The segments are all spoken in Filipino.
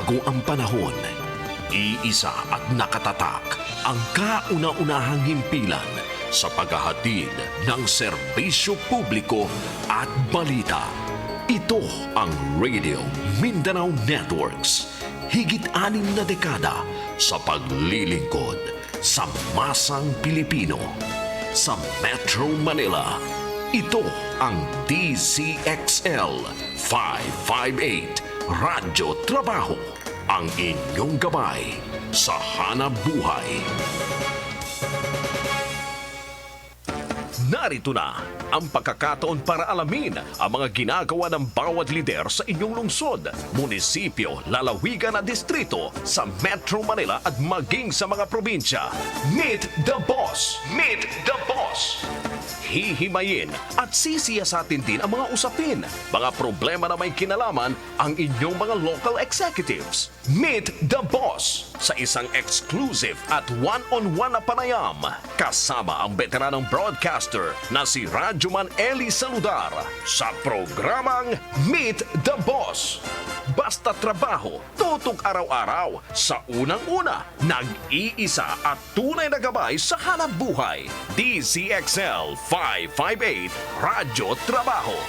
Bago ang panahon, iisa at nakatatak ang kauna-unahang himpilan sa paghahatid ng serbisyo publiko at balita. Ito ang Radio Mindanao Networks. Higit 6 na dekada sa paglilingkod sa masang Pilipino. Sa Metro Manila, ito ang DZXL 558 Radyo Trabaho, ang inyong gabay sa hanap buhay. Narito na ang pagkakataon para alamin ang mga ginagawa ng bawat lider sa inyong lungsod, munisipyo, lalawigan at distrito sa Metro Manila at maging sa mga probinsya. Meet the Boss! Meet the Boss! Hihimayin at sisiyasatin din ang mga usapin, mga problema na may kinalaman ang inyong mga local executives. Meet the Boss sa isang exclusive at one-on-one na panayam. Kasama ang veteranong broadcaster na si Radyoman Ely Saludar sa programang Meet the Boss. Basta trabaho, tutok araw-araw, sa unang-una, nag-iisa at tunay na gabay sa hanap buhay. DZXL 558 Radyo Trabaho.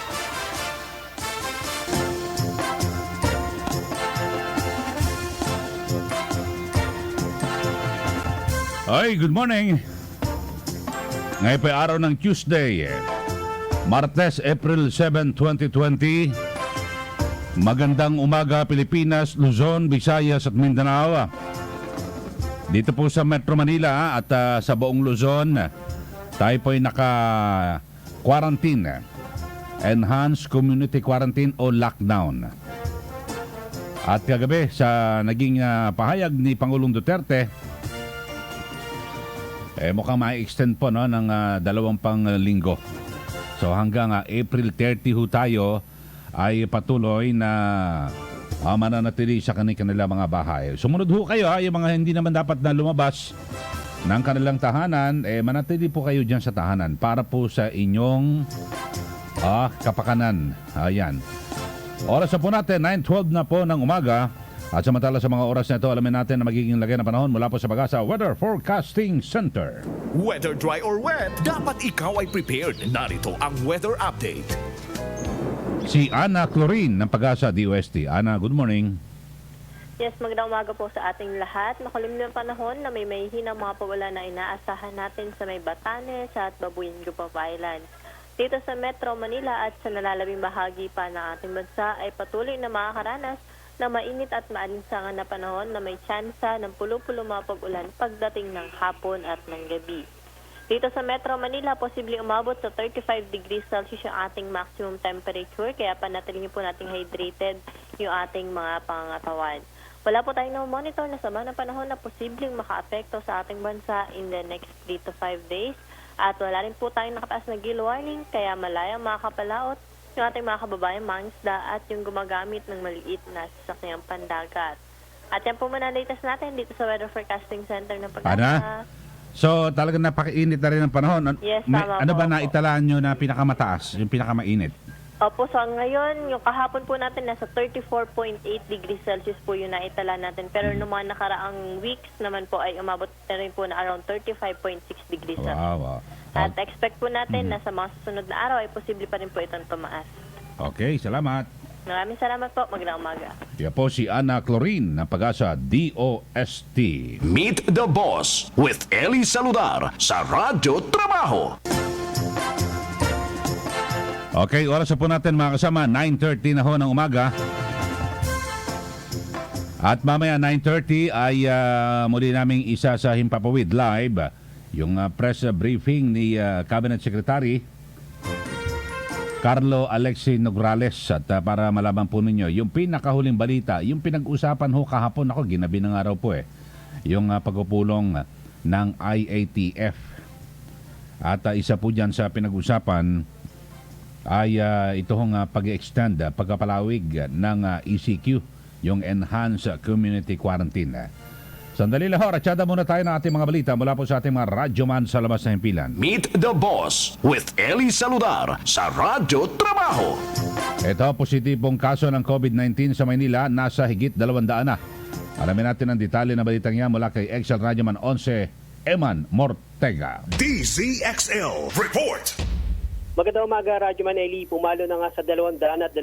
Ay, good morning. Ngayon pa araw ng Tuesday, Martes, April 7, 2020. Magandang umaga Pilipinas, Luzon, Visayas at Mindanao. Dito po sa Metro Manila at sa buong Luzon, tayo po ay naka-quarantine. Enhanced Community Quarantine o Lockdown. At kagabi sa naging pahayag ni Pangulong Duterte, mukhang ma-extend po ng 2 pang linggo. So hanggang April 30 ho tayo ay patuloy na mananatili sa kanilang mga bahay. Sumunod ho kayo, yung mga hindi naman dapat na lumabas ng kanilang tahanan, manatili po kayo dyan sa tahanan para po sa inyong kapakanan. Ayan. Oras na po natin, 9:12 na po ng umaga. At samantala sa mga oras na ito, alamin natin na magiging lagay ng panahon mula po sa Pag-asa Weather Forecasting Center. Whether dry or wet, dapat ikaw ay prepared. Narito ang weather update. Si Ana Clorin ng Pag-asa DOST. Ana, good morning. Yes, magandang umaga po sa ating lahat. Makulim na panahon na may mahihinang mga pawala na inaasahan natin sa may Batanes at Babuyan Group of Islands. Dito sa Metro Manila at sa nalalabing bahagi pa ng ating bansa ay patuloy na makakaranas na mainit at maalinsangan na panahon na may tsansa ng pulo-pulo mga pag-ulan pagdating ng hapon at ng gabi. Dito sa Metro Manila, posibleng umabot sa 35 degrees Celsius yung ating maximum temperature, kaya panatilin po nating hydrated yung ating mga pangatawan. Wala po tayong monitor na sama ng panahon na posibleng maka-apekto sa ating bansa in the next 3 to 5 days. At wala rin po tayong nakataas na gale warning, kaya malayang makakapalaot yung ating mga kababayan mangisda at yung gumagamit ng maliit na sasakyang pandagat. At yan po muna latest natin dito sa Weather Forecasting Center ng Pag-asa. Ana? So talagang napakainit na rin ang panahon. Yes, tama ano po. ba na italaan nyo na pinakamataas, yung pinakamainit? Opo, so ngayon, yung kahapon po natin nasa 34.8 degrees Celsius po yung naitala natin. Pero noong mga nakaraang weeks naman po ay umabot na rin po na around 35.6 degrees Celsius. Wow. At expect po natin na sa mga susunod na araw ay posible pa rin po itong tumaas. Okay, salamat. Maraming salamat po. Magandang umaga. Yan po si Ana Clorin ng Pag-asa DOST. Meet the Boss with Ely Saludar sa Radyo Trabaho. Okay, oras na po natin mga kasama, 9:30 na ho ng umaga. At mamaya 9:30 ay muli naming isa sa Himpapawid Live, yung press briefing ni Cabinet Secretary Carlo Alexi Nograles. At para malaman po ninyo, yung pinakahuling balita, yung pinag-usapan ho kahapon, ako ginabi ng araw po yung pagpupulong ng IATF. At isa po dyan sa pinag-usapan ay ito hong pag-extend, pagpapalawig ng ECQ, yung Enhanced Community Quarantine. Sandali lang ho, ratsada muna tayo ng ating mga balita mula po sa ating mga radyoman sa labas ng himpilan. Meet the Boss with Ely Saludar sa Radyo Trabaho. Ito, positibong kaso ng COVID-19 sa Maynila, nasa higit 200 na. Alamin natin ang detalye na balitang yan mula kay Excel Radyoman 11, Eman Mortega. DZXL Report. Magandang umaga, Radyo Maneli. Pumalo na nga sa 221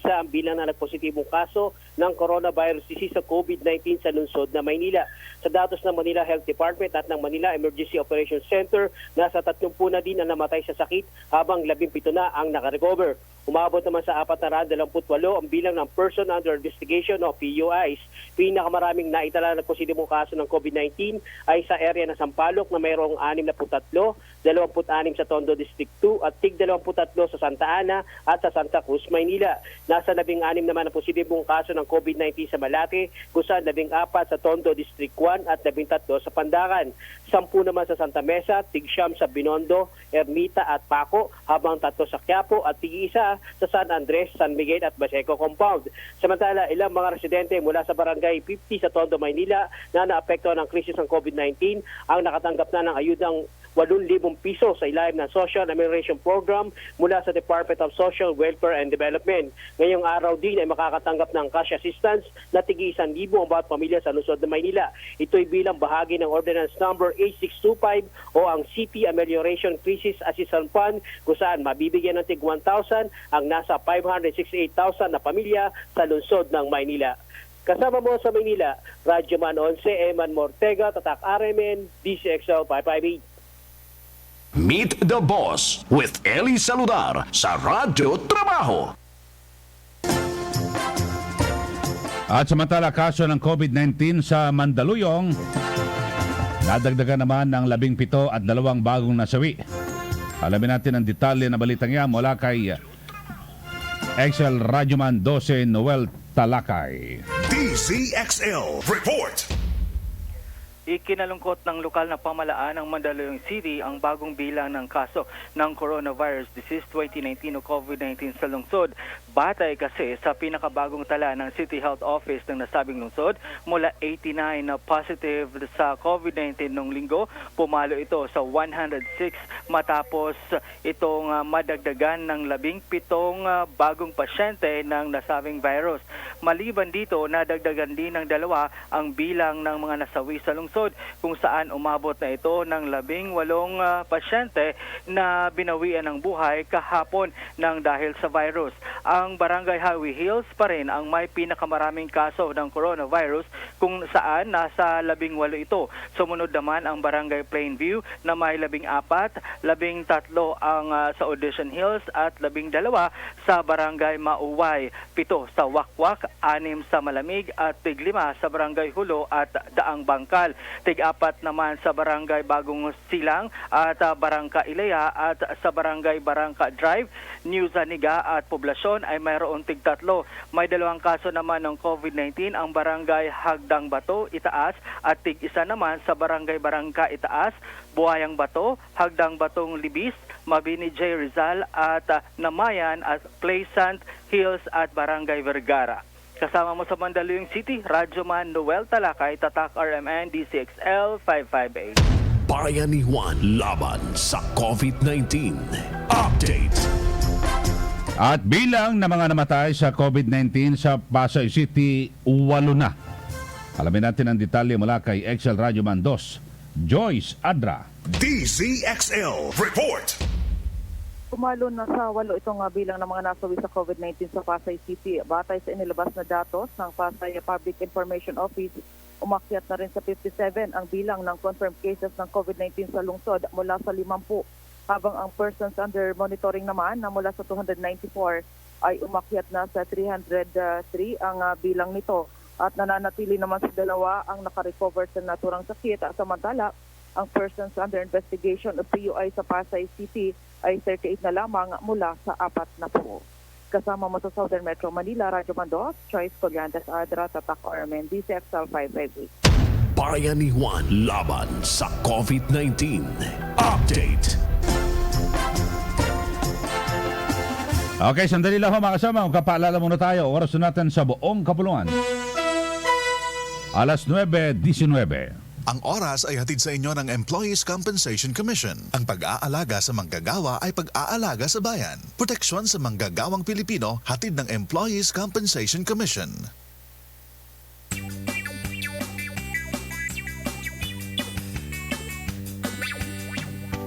ang bilang na nagpositibong kaso ng coronavirus disease sa COVID-19 sa lungsod na Maynila. Sa datos ng Manila Health Department at ng Manila Emergency Operations Center, nasa 30 na din ang namatay sa sakit habang 17 na ang nakarecover. Umabot naman sa 428 ang bilang ng person under investigation o PUIs. Pinakamaraming naitala na positibong kaso ng COVID-19 ay sa area ng Sampaloc na mayroong 63, 26 sa Tondo District 2 at tig 23 sa Santa Ana at sa Santa Cruz, Maynila. Nasa 16 naman ang positibong kaso ng COVID-19 sa Malate, kung saan 14 sa Tondo District 1 at 13 sa Pandacan. 10 naman sa Santa Mesa, tig 9 sa Binondo, Ermita at Paco, habang 3 sa Quiapo at tig 1 sa San Andres, San Miguel at Baseco Compound. Samantala, ilang mga residente mula sa Barangay 50 sa Tondo, Maynila na naapektuhan ng krisis ng COVID-19 ang nakatanggap na ng ayudang 8,000 piso sa ilalim ng Social Amelioration Program mula sa Department of Social Welfare and Development. Ngayong araw din ay makakatanggap ng cash assistance na tig 1,000 ang bawat pamilya sa lungsod ng Maynila. Ito'y bilang bahagi ng Ordinance Number 8625 o ang City Amelioration Crisis Assistance Fund, kung saan mabibigyan ng tig 1,000 ang nasa 568,000 na pamilya sa lungsod ng Maynila. Kasama mo sa Maynila, Radyoman 11, Eman Mortega, Tatak RMN, DCXL 558. Meet the Boss with Ely Saludar sa Radyo Trabaho. At samantala, kaso ng COVID-19 sa Mandaluyong, nadagdagan naman ng 17 at 2 bagong nasawi. Alamin natin ang detalye na balitang yan mula kay Excel Radyoman 12, Noel Talakay. DZXL Report. Ikinalungkot ng lokal na pamalaan ng Mandaluyong City ang bagong bilang ng kaso ng coronavirus disease 2019 o COVID-19 sa lungsod. Batay kasi sa pinakabagong tala ng City Health Office ng nasabing lungsod, mula 89 na positive sa COVID-19 noong linggo, pumalo ito sa 106 matapos itong madagdagan ng 17 bagong pasyente ng nasabing virus. Maliban dito, nadagdagan din ng 2 ang bilang ng mga nasawi sa lungsod, kung saan umabot na ito ng 18 pasyente na binawian ng buhay kahapon ng dahil sa virus. Ang Barangay Highway Hills pa rin ang may pinakamaraming kaso ng coronavirus, kung saan nasa 18 ito. Sumunod naman ang Barangay Plainview na may 14, 13 ang sa Audition Hills at 12 sa Barangay Mauway, 7 sa Wakwak, 6 sa Malamig at tig 5 sa Barangay Hulo at Daang Bangkal. Tig-4 naman sa Barangay Bagong Silang at Barangka Ilaya, at sa Barangay Barangka Drive, New Zaniga at Poblasyon ay mayroon tig-3. May 2 kaso naman ng COVID-19 ang Barangay Hagdang Bato, Itaas, at tig-1 naman sa Barangay Barangka Itaas, Buhayang Bato, Hagdang Batong Libis, Mabini J. Rizal at Namayan at Pleasant Hills at Barangay Vergara. Kasama mo sa Mandaluyong City, Radyoman Noel Talakay, Tatak RMN, DCXL 558. Bayanihan laban sa COVID-19. Update. At bilang ng mga namatay sa COVID-19 sa Pasay City, 8 na. Alamin natin ang detalye mula kay Excel Radyoman 2, Joyce Adra. DZXL Report. Umalo na sa 8 itong bilang ng mga nasawi sa COVID-19 sa Pasay City. Batay sa inilabas na datos ng Pasay Public Information Office, umakyat na rin sa 57 ang bilang ng confirmed cases ng COVID-19 sa lungsod mula sa 50, habang ang persons under monitoring naman na mula sa 294 ay umakyat na sa 303 ang bilang nito, at nananatili naman sa 2 ang nakarecover sa naturang sakit. Samantala, ang persons under investigation o PUI sa Pasay City ay 38 na lamang mula sa 4 na po. Kasama mo sa Southern Metro Manila, Radyo Mandos, Choice Colyantes Adra, Tatak RMN, DCXL 558. Bayanihan laban sa COVID-19. Update. Okay, sandali lang ho mga kasama. Kung kapaalala muna tayo, oras na natin sa buong kapulungan. alas 9:19. Ang oras ay hatid sa inyo ng Employees Compensation Commission. Ang pag-aalaga sa manggagawa ay pag-aalaga sa bayan. Proteksyon sa manggagawang Pilipino, hatid ng Employees Compensation Commission.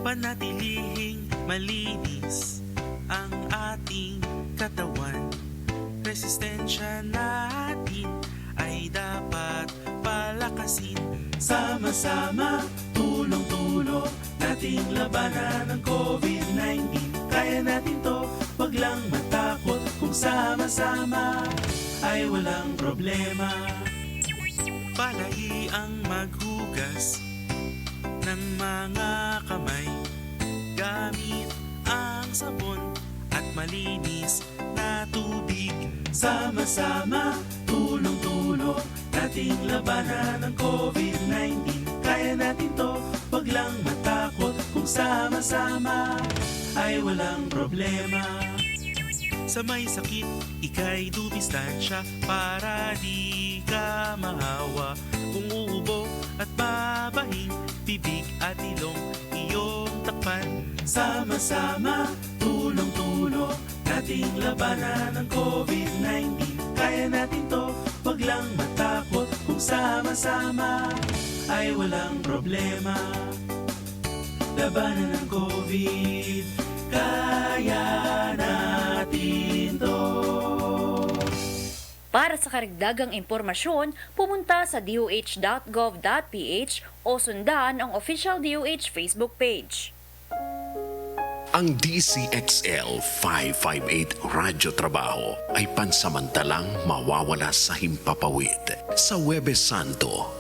Panatilihing malinis ang ating katawan. Resistensya natin ay dapat palakasin. Sama-sama, tulong-tulong, nating labanan ng COVID-19. Kaya natin to, wag lang matakot. Kung sama-sama ay walang problema. Palagi ang maghugas ng mga kamay gamit ang sabon at malinis na tubig. Sama-sama, tulong-tulong, nating labanan ng COVID-19. Kaya natin to, wag lang matakot. Kung sama-sama ay walang problema. Sa may sakit, ika'y dumistansya para di ka mahawa. Kung uubo at babahing, bibig at ilong iyong takpan. Sama-sama, tulong-tulong, nating labanan ng COVID-19. Kaya natin to, wag lang matakot. Kung sama-sama ay walang problema. Labanan ng COVID, kaya natin to. Para sa karagdagang impormasyon, pumunta sa doh.gov.ph o sundan ang official DOH Facebook page. Ang DCXL 558 Radyo Trabaho ay pansamantalang mawawala sa himpapawid sa Huwebes Santo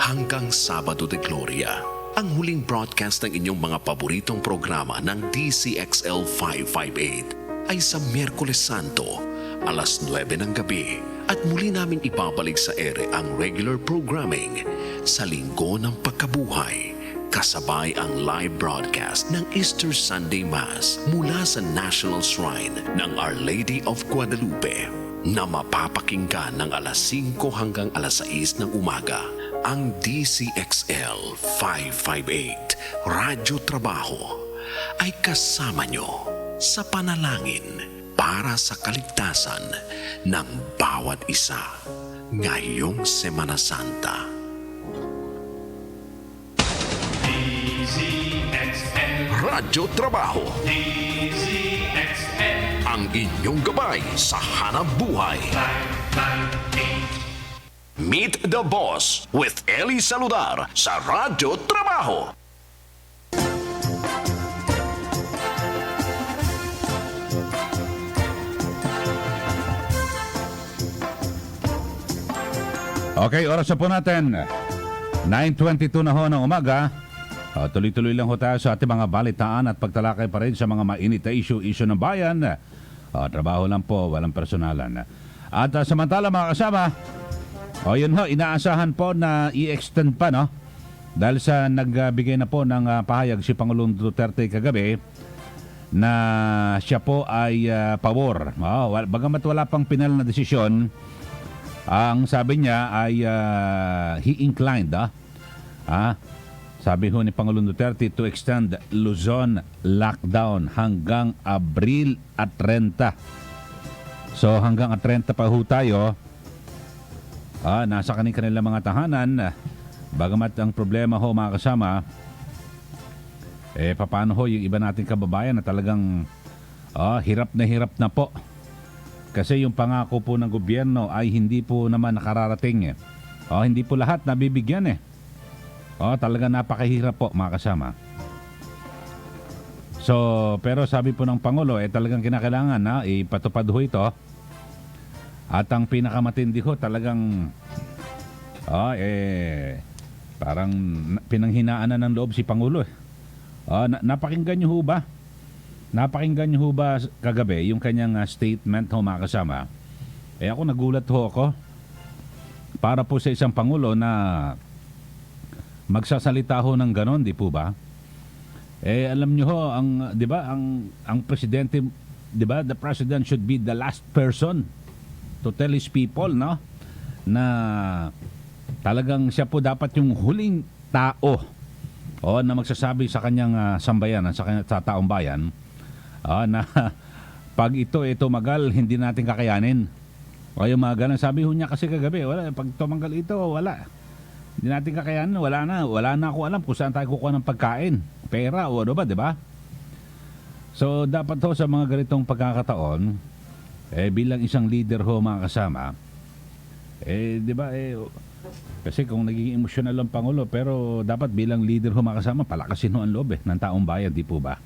hanggang Sabado de Gloria. Ang huling broadcast ng inyong mga paboritong programa ng DCXL 558 ay sa Miyerkules Santo, alas 9 ng gabi, at muli namin ibabalik sa ere ang regular programming sa Linggo ng Pagkabuhay, kasabay ang live broadcast ng Easter Sunday Mass mula sa National Shrine ng Our Lady of Guadalupe na mapapakinggan ng alas 5 hanggang alas 6 ng umaga. Ang DCXL 558 Radyo Trabaho ay kasama nyo sa panalangin para sa kaligtasan ng bawat isa ngayong Semana Santa. Radyo Trabaho, ang inyong gabay sa hanap buhay. Meet the Boss with Ely Saludar sa Radyo Trabaho. Okay, oras na po natin. 9:22 na ho ng umaga. Tuloy-tuloy lang ho tayo sa ating mga balitaan at pagtalakay pa rin sa mga mainit na issue ng bayan. Trabaho lang po, walang personalan. At samantala mga kasama, yun ho, inaasahan po na i-extend pa, no? Dahil sa nagbigay na po ng pahayag si Pangulong Duterte kagabi na siya po ay pabor. Bagamat wala pang pinal na desisyon, ang sabi niya ay he inclined, sabi ho ni Pangulong Duterte to extend Luzon lockdown hanggang Abril at 30. So hanggang at 30 pa ho tayo. Nasa kanilang mga tahanan. Bagamat ang problema ho mga kasama, paano ho yung iba nating kababayan na talagang hirap na po. Kasi yung pangako po ng gobyerno ay hindi po naman nakararating. Hindi po lahat nabibigyan. Talaga napakahirap po mga kasama. So, pero sabi po ng Pangulo, talagang kinakailangan na ipatupad ho ito. At ang pinakamatindi ho talagang parang pinanghinaan na ng loob si Pangulo. Napakinggan niyo ho ba? Napakinggan niyo ho ba kagabi yung kanyang statement ho mga kasama? Ako nagulat ho ako para po sa isang Pangulo na magsasalita ho ng ganon, di po ba? Alam niyo ho, ang 'di ba, ang presidente, 'di ba, the president should be the last person to tell his people, no, na talagang siya po dapat yung huling tao na magsasabi sa kanyang sambayan, sa taong bayan, na pag ito tumagal, hindi natin kakayanin. O yung mga ganun, sabi ho niya kasi kagabi, wala, pag tumagal ito, wala. Hindi natin kakayanin, wala na ako alam kung saan tayo kukuha ng pagkain, pera o ano ba, di ba? So dapat ho sa mga ganitong pagkakataon, bilang isang leader ho mga kasama, di ba, kasi kung naging emosyonal ang Pangulo, pero dapat bilang leader ho mga kasama, palakasin ho ang loob ng taong bayan, di po ba?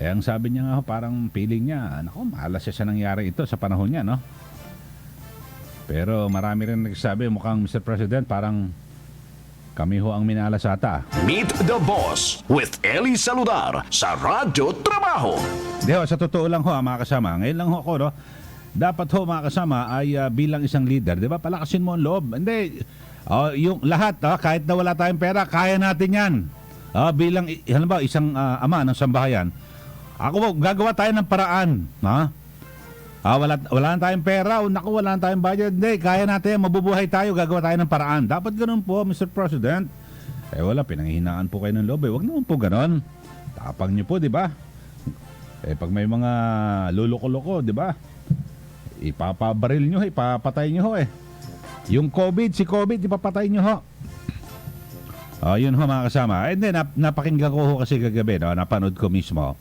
Ang sabi niya nga ho, parang feeling niya, naku, malas siya sa nangyari ito sa panahon niya, no? Pero marami rin nagsasabi, mukhang Mr. President, parang kami ho ang minalas ata. Meet the Boss with Ely Saludar sa Radyo Trabaho. Di ho, sa totoo lang ho mga kasama, ngayon lang ho ako, no? Dapat ho mga kasama ay bilang isang leader, di ba? Palakasin mo ang loob. Hindi, yung lahat, kahit na wala tayong pera, kaya natin yan. Bilang, halimbawa, isang ama ng sambahayan, ako gagawa tayo ng paraan. Wala na tayong pera, naku, wala na tayong budget. Hindi, kaya natin, mabubuhay tayo, gagawa tayo ng paraan. Dapat ganun po, Mr. President. Wala, pinanghihinaan po kayo ng loob. Huwag naman po ganun. Tapang niyo po, di ba? Pag may mga luloko-loko, di ba? Ipapabaril nyo, ipapatay nyo ho Yung si COVID, ipapatay nyo ho. Yun ho mga kasama. And then, napakinggan ko ho kasi kagabi, no? Napanood ko mismo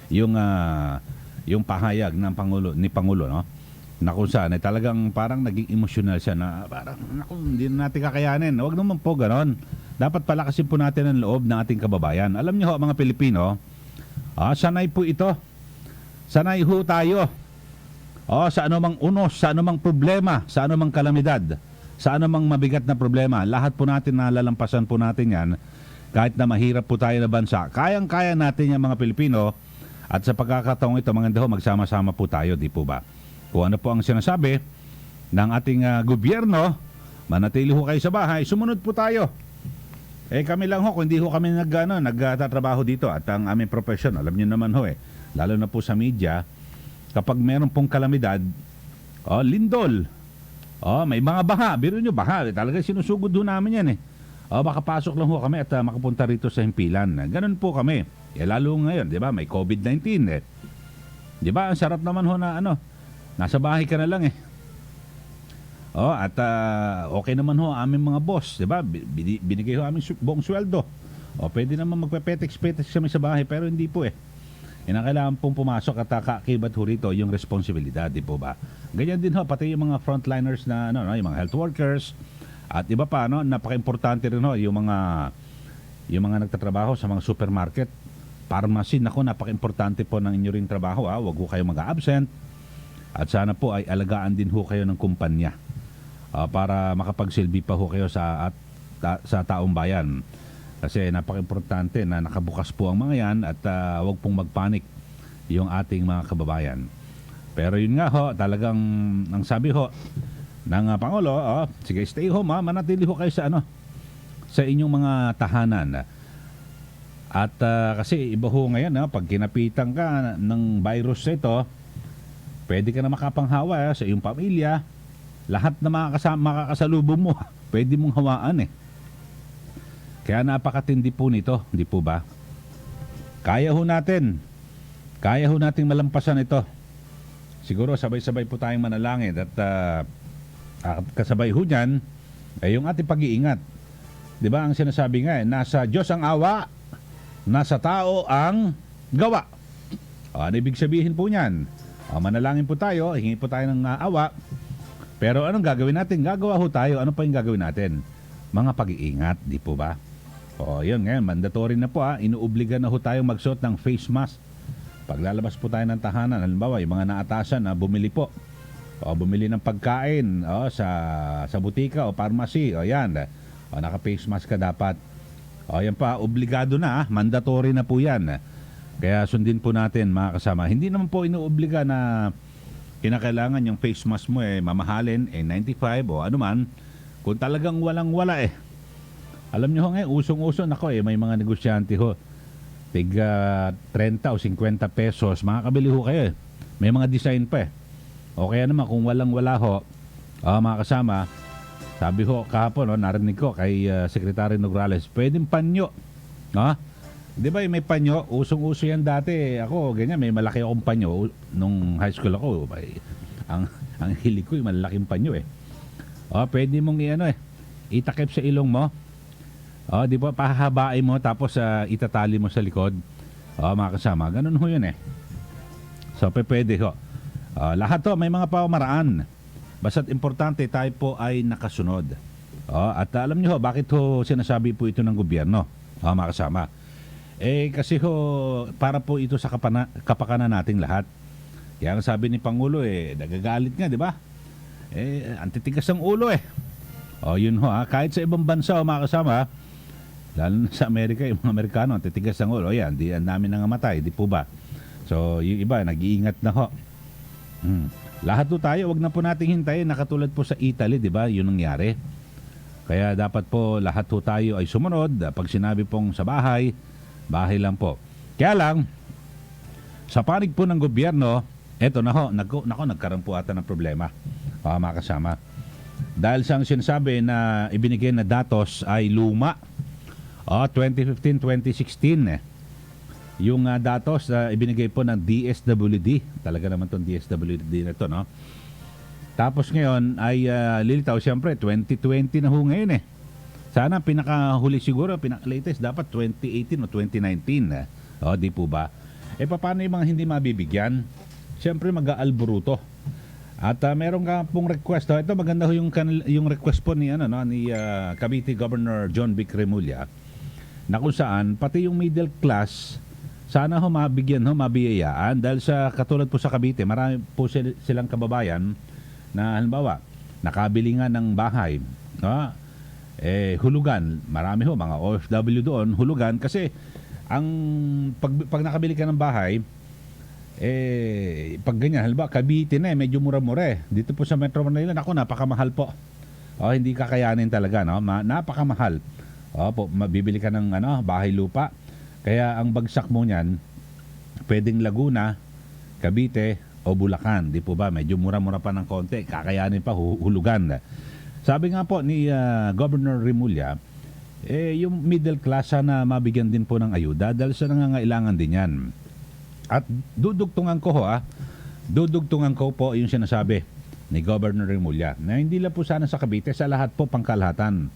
yung pahayag ng ni Pangulo, no? Na kung saan, talagang parang naging emosyonal siya na parang, naku, hindi na natin kakayanin. Huwag naman po ganon. Dapat palakasin po natin ang loob ng ating kababayan. Alam niyo ho, mga Pilipino, sanay po ito. Sanay ho tayo. Sa anumang unos, sa anumang problema, sa anumang kalamidad, sa anumang mabigat na problema, lahat po natin nalalampasan po natin yan. Kahit na mahirap po tayo na bansa, kayang-kaya natin yung mga Pilipino. At sa pagkakataong ito, maganda ho, magsama-sama po tayo, di po ba? Kung ano po ang sinasabi ng ating gobyerno, manatili ho kayo sa bahay, sumunod po tayo. Kami lang ho, kung hindi ho kami nagtatrabaho dito at ang aming profession, alam niyo naman ho lalo na po sa media, kapag meron pong kalamidad, lindol, may mga baha, biro nyo baha, talaga sinusugod ho namin yan baka pasok lang ho kami at makapunta rito sa himpilan. Ganun po kami. Lalo ngayon, di ba, may COVID-19 Di ba, ang sarap naman ho na nasa bahay ka na lang at okay naman ho aming mga boss, di ba, binigay ho aming buong sweldo. Pwede naman magpepetex-petex kami sa bahay, pero hindi po kailangan pong pumasok at kakibat ho rito yung responsibilidad, di po ba? Ganyan din ho, pati yung mga frontliners na yung mga health workers at iba pa, napaka-importante rin ho yung mga nagtatrabaho sa mga supermarket, pharmacy, napaka-importante po ng inyo ring trabaho. Huwag ho kayo mag-absent at sana po ay alagaan din ho kayo ng kumpanya para makapagsilbi pa ho kayo sa taong bayan. Kasi napaka-importante na nakabukas po ang mga yan at huwag pong magpanik yung ating mga kababayan. Pero yun nga ho, talagang ang sabi ho ng Pangulo, sige, stay home manatili ho kayo sa inyong mga tahanan. At kasi iba ho ngayon, pag kinapitan ka ng virus ito, pwede ka na makapanghawa sa iyong pamilya. Lahat na makakasalubong mo, pwede mong hawaan Kaya napakatindi po nito, di po ba? Kaya ho natin malampasan ito. Siguro sabay-sabay po tayong manalangin at kasabay ho niyan ay yung ating pag-iingat. Di ba ang sinasabi nga nasa Diyos ang awa, nasa tao ang gawa. Ano ibig sabihin po niyan? Manalangin po tayo, hingi po tayo ng awa. Pero anong gagawin natin? Gagawa ho tayo. Ano pa yung gagawin natin? Mga pag-iingat, di po ba? Yun ngayon, mandatory na po inuobliga na ho tayong magsuot ng face mask. Paglalabas po tayo ng tahanan, halimbawa, yung mga naatasan na bumili po. Bumili ng pagkain sa butika o pharmacy. Yan. Naka-face mask ka dapat. Yan pa, obligado na, mandatory na po yan. Kaya sundin po natin mga kasama. Hindi naman po inuobliga na kinakailangan yung face mask mo mamahalin, 95 o ano man. Kung talagang walang-wala Alam nyo ho ngayon, usong-usong may mga negosyante ho. Tiga 30 o 50 pesos, makakabili ho kayo May mga design pa O kaya naman kung walang-wala ho, mga kasama, Sabi ho kahapon, narinig ko kay Secretary Nograles, pwedeng panyo. Di ba may panyo? Usong-uso yan dati. Ako, ganyan, may malaki akong panyo. Nung high school ako, ang hilig ko, yung malaking panyo eh. Pwede mong itakip sa ilong mo. Di ba, pahahabain mo, tapos itatali mo sa likod. Mga kasama, ganun ho yun eh. So, pwede ho. Lahat ho, may mga pamamaraan. Basta't importante tayo po ay nakasunod. At alam niyo ho, bakit ho sinasabi po ito ng gobyerno? Mga kasama. Kasi ho, para po ito sa kapakanan nating lahat. Kaya ang sabi ni Pangulo nagagalit nga, di ba? Antitigas ang ulo yun ho, kahit sa ibang bansa mga kasama, lalo na sa Amerika, yung mga Amerikano, antitigas ang ulo. Yan, di namin nangamatay, di po ba? So, yung iba, nag-iingat na ho. Lahat po tayo, wag na po nating hintayin, nakatulad po sa Italy, di ba? Yun nangyari. Kaya dapat po lahat po tayo ay sumunod. Pag sinabi pong sa bahay, bahay lang po. Kaya lang, sa panig po ng gobyerno, eto na ho, nagkaroon po ata ng problema. Mga kasama. Dahil sa sinasabi na ibinigay na datos ay luma. 2015-2016 yung datos na ibinigay po ng DSWD. Talaga naman itong DSWD na ito, no? Tapos ngayon ay lilitaw, siyempre, 2020 na ho ngayon Sana pinakahuli siguro, pinaka-latest, dapat 2018 o 2019. Di po ba? Paano yung mga hindi mabibigyan? Siyempre, mag-aalburuto. At meron ka pong request. Ito, maganda ho yung request po ni Cavite Governor John Vic Remulla, na kung saan, pati yung middle class, sana ho mabigyan ho, mabiyayaan dahil sa katulad po sa Cavite, marami po silang kababayan na halimbawa, nakabili nga ng bahay, hulugan, marami ho mga OFW doon, hulugan kasi ang pag nakabili ka ng bahay, pag ganyan, halimbawa Cavite na medyo mura-mura dito po sa Metro Manila, napakamahal po. Hindi kakayanin talaga, no? Napakamahal. Mabibili ka ng bahay lupa. Kaya ang bagsak mo niyan, pwedeng Laguna, Cavite o Bulacan. Di po ba? Medyo mura-mura pa ng konti. Kakayanin pa, hulugan. Sabi nga po ni Governor Remulla, yung middle class na mabigyan din po ng ayuda dahil sa nangangailangan din yan. At dudugtungan ko po yung sinasabi ni Governor Remulla na hindi lang po sana sa Cavite, sa lahat po pangkalahatan.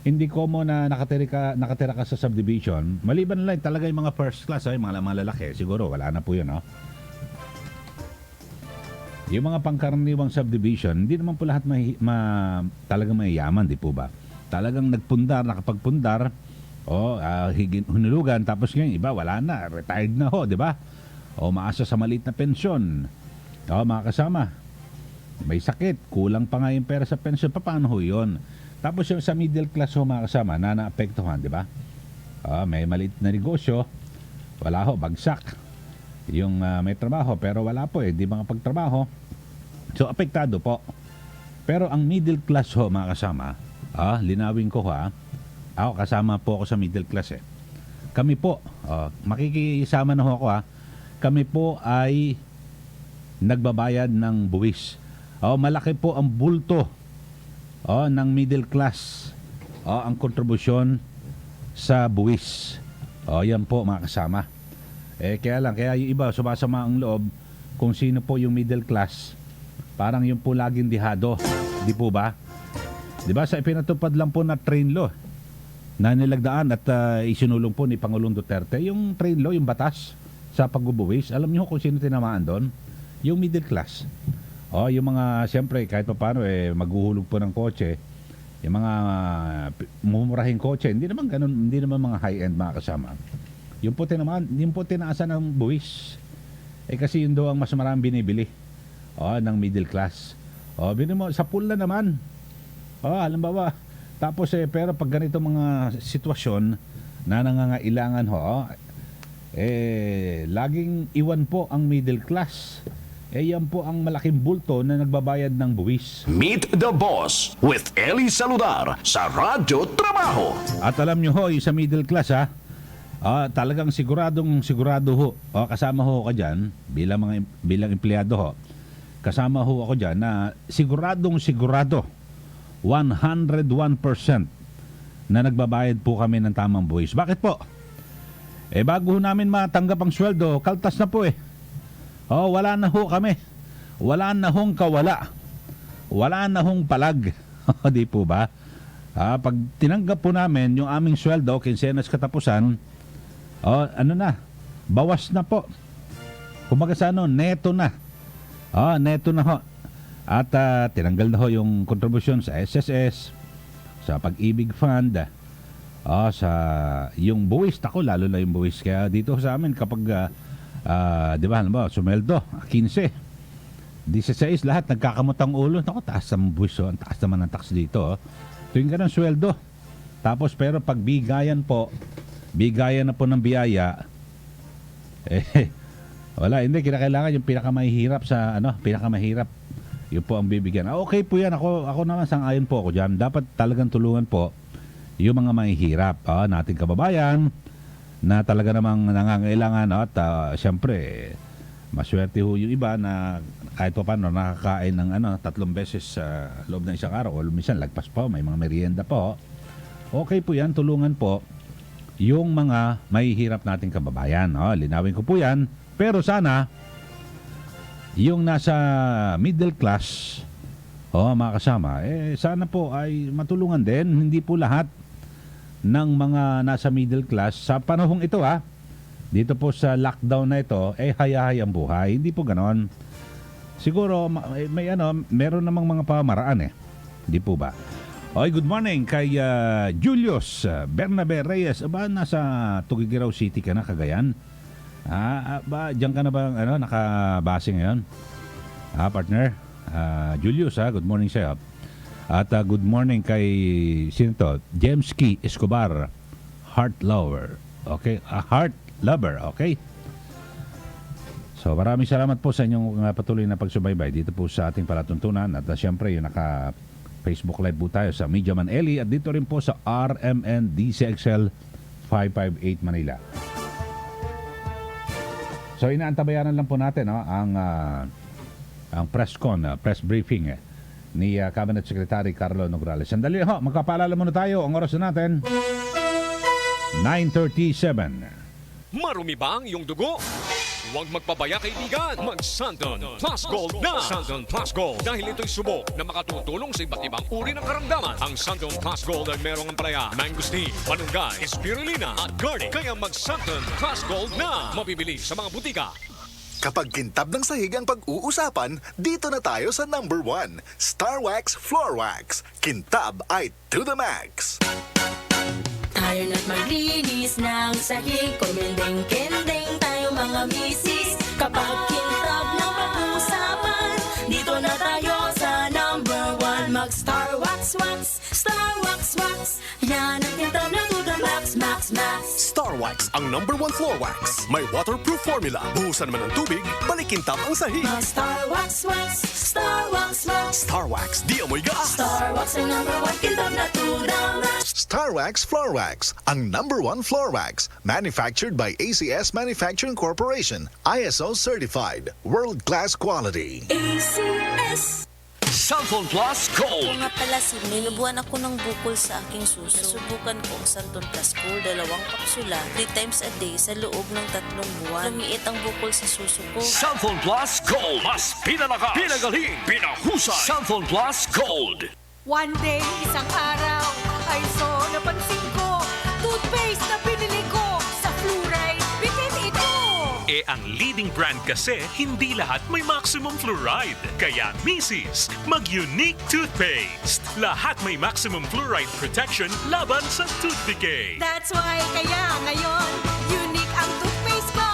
Hindi ko mo na nakatira ka sa subdivision, maliban na lang talaga yung mga first class, mga lalaki, siguro wala na po yun, no? Yung mga pangkaraniwang subdivision, hindi naman po lahat talagang mayayaman, di po ba? Talagang nakapagpundar, hunulugan, tapos ngayon, iba, wala na, retired na ho, di ba? Maasa sa maliit na pensyon. Mga kasama, may sakit, kulang pa nga yung pera sa pensyon, paano ho yun? Tapos yung sa middle class ho, mga kasama, na naapektuhan, di ba? May maliit na negosyo, wala ho, bagsak. Yung may trabaho, pero wala po di mga pagtrabaho. So, apektado po. Pero ang middle class ho, mga kasama, linawin ko ako kasama po ako sa middle class Kami po, makikisama na ho ako kami po ay nagbabayad ng buwis. Malaki po ang bulto ng middle class, ang kontribusyon sa buwis. Yan po mga kasama. Kaya yung iba sumasama ang loob kung sino po yung middle class. Parang yung po laging dihado. Di po ba? Di ba sa ipinatupad lang po na train law na nilagdaan at isinulong po ni Pangulong Duterte, yung train law, yung batas sa pagbubuwis. Alam niyo kung sino tinamaan doon? Yung middle class. Yung mga, siyempre, kahit pa paano, maghuhulog po ng kotse, yung mga mumurahing kotse, hindi naman ganun, hindi naman mga high-end mga kasama. Yung po tinaasan ng buwis. Kasi yun daw ang mas maraming binibili ng middle class. Mo, sa pool na naman. Halimbawa, tapos pero pag ganito mga sitwasyon na nangangailangan laging iwan po ang middle class. Yan po ang malaking bulto na nagbabayad ng buwis. Meet the Boss with Ely Saludar sa Radyo Trabaho. At alam nyo ho, yung sa middle class talagang sigurado ho. Kasama ho ka dyan, bilang empleyado ho. Kasama ho ako dyan na sigurado 101% na nagbabayad po kami ng tamang buwis. Bakit po? Bago namin matanggap ang sweldo, kaltas na po wala na ho kami. Wala na hong kawala. Wala na hong palag. Di po ba? Pag tinanggap po namin yung aming sweldo, kinsenas katapusan, bawas na po. Kumbaga sa neto na. Neto na ho. At tinanggal na ho yung kontribusyon sa SSS, sa Pag-ibig Fund, sa yung buwis, lalo na yung buwis. Kaya dito sa amin kapag di ba, sumeldo 15, 16, lahat nagkakamutang ulo. Taas ang buwis, ang taas naman ng tax dito. Tuwing ganun sweldo. Tapos pero pag bigayan na po ng biyaya, wala, hindi, kinakailangan yung pinakamahirap pinakamahirap. Yun po ang bibigyan. Okay po yan. Ako naman, sang-ayon po ako dyan. Dapat talagang tulungan po yung mga mahihirap, nating kababayan na talaga namang nangangailangan. At siyempre, maswerte ho yung iba na kahit pa paano nakakain ng 3 beses sa loob ng isang araw o minsan lagpas pa, may mga merienda po. Okay po yan, tulungan po yung mga mahihirap nating kababayan. Linawin ko po yan. Pero sana yung nasa middle class mga kasama, sana po ay matulungan din. Hindi po lahat ng mga nasa middle class sa panahong ito dito po sa lockdown na ito hayahay ang buhay. Hindi po ganon. Siguro meron namang mga pamaraan Hindi po ba? Good morning kay Julius Bernabe Reyes. Nasa Tugigaraw City ka na, Cagayan? Diyan ka na ba nakabase ngayon? Partner? Julius, good morning sa'yo. At good morning kay sino to? James Key Escobar, Heart Lover. Okay? Heart Lover, okay? So maraming salamat po sa inyong patuloy na pagsubaybay dito po sa ating palatuntunan. At siyempre yung naka-Facebook Live po tayo sa Media Man Ely at dito rin po sa RMN DCXL 558 Manila. So inaantabayanan lang po natin ang press briefing ni Cabinet Secretary Carlo Nograles. Sandali magpapaalala muna tayo. Ang oras na natin 9:37. Marumi ba ang iyong dugo? Huwag magpabaya kaibigan. Mag-Santon Plus Gold na. Santon Plus Gold. Dahil ito'y subok na makatutulong sa iba't ibang uri ng karamdaman. Ang Santon Plus Gold ay merong ampalaya, mangosteen, malunggay, spirulina at garlic. Kaya mag-Santon Plus Gold na. Mabibili sa mga butika. Kapag kintab ng sahig ang pag-uusapan, dito na tayo sa number 1, Star Wax Floor Wax. Kintab ay to the max. Tayo na't maglinis ng sahig, kuminding-kinding tayo mga misis. Kapag kintab ng pag-uusapan, dito na tayo sa number 1. Mag-Star Wax Wax, Star Wax Wax. Yan ang kintab na to the max, max, max. Star Wax ang number 1 floor wax. May waterproof formula. Buhusan man ng tubig, balikintab ang sahig. Star Wax Wax, Star Wax Wax. Star Wax, di amoy gas. Star Wax ang number 1 kintab na to the max. Star Wax Floor Wax, ang number 1 floor wax. Manufactured by ACS Manufacturing Corporation. ISO certified. World-class quality. ACS. Santon Plus Gold. Kung nga pala, Sidney, nabuhan ako ng bukol sa aking suso. Subukan ko ang Santon Plus Gold, 2 kapsula, 3 times a day sa loob ng 3 buwan. Lumiit ang bukol sa suso ko. Santon Plus Gold. Mas pinalakas, pinagaling, pinahusay. Santon Plus Gold. One day, isang araw, ay napansin ko, toothpaste na pinili ko sa fluoride, bitin ito. Ang leading brand kasi, hindi lahat may maximum fluoride. Kaya, misis, mag-unique toothpaste. Lahat may maximum fluoride protection laban sa tooth decay. That's why, kaya ngayon, unique ang toothpaste ko.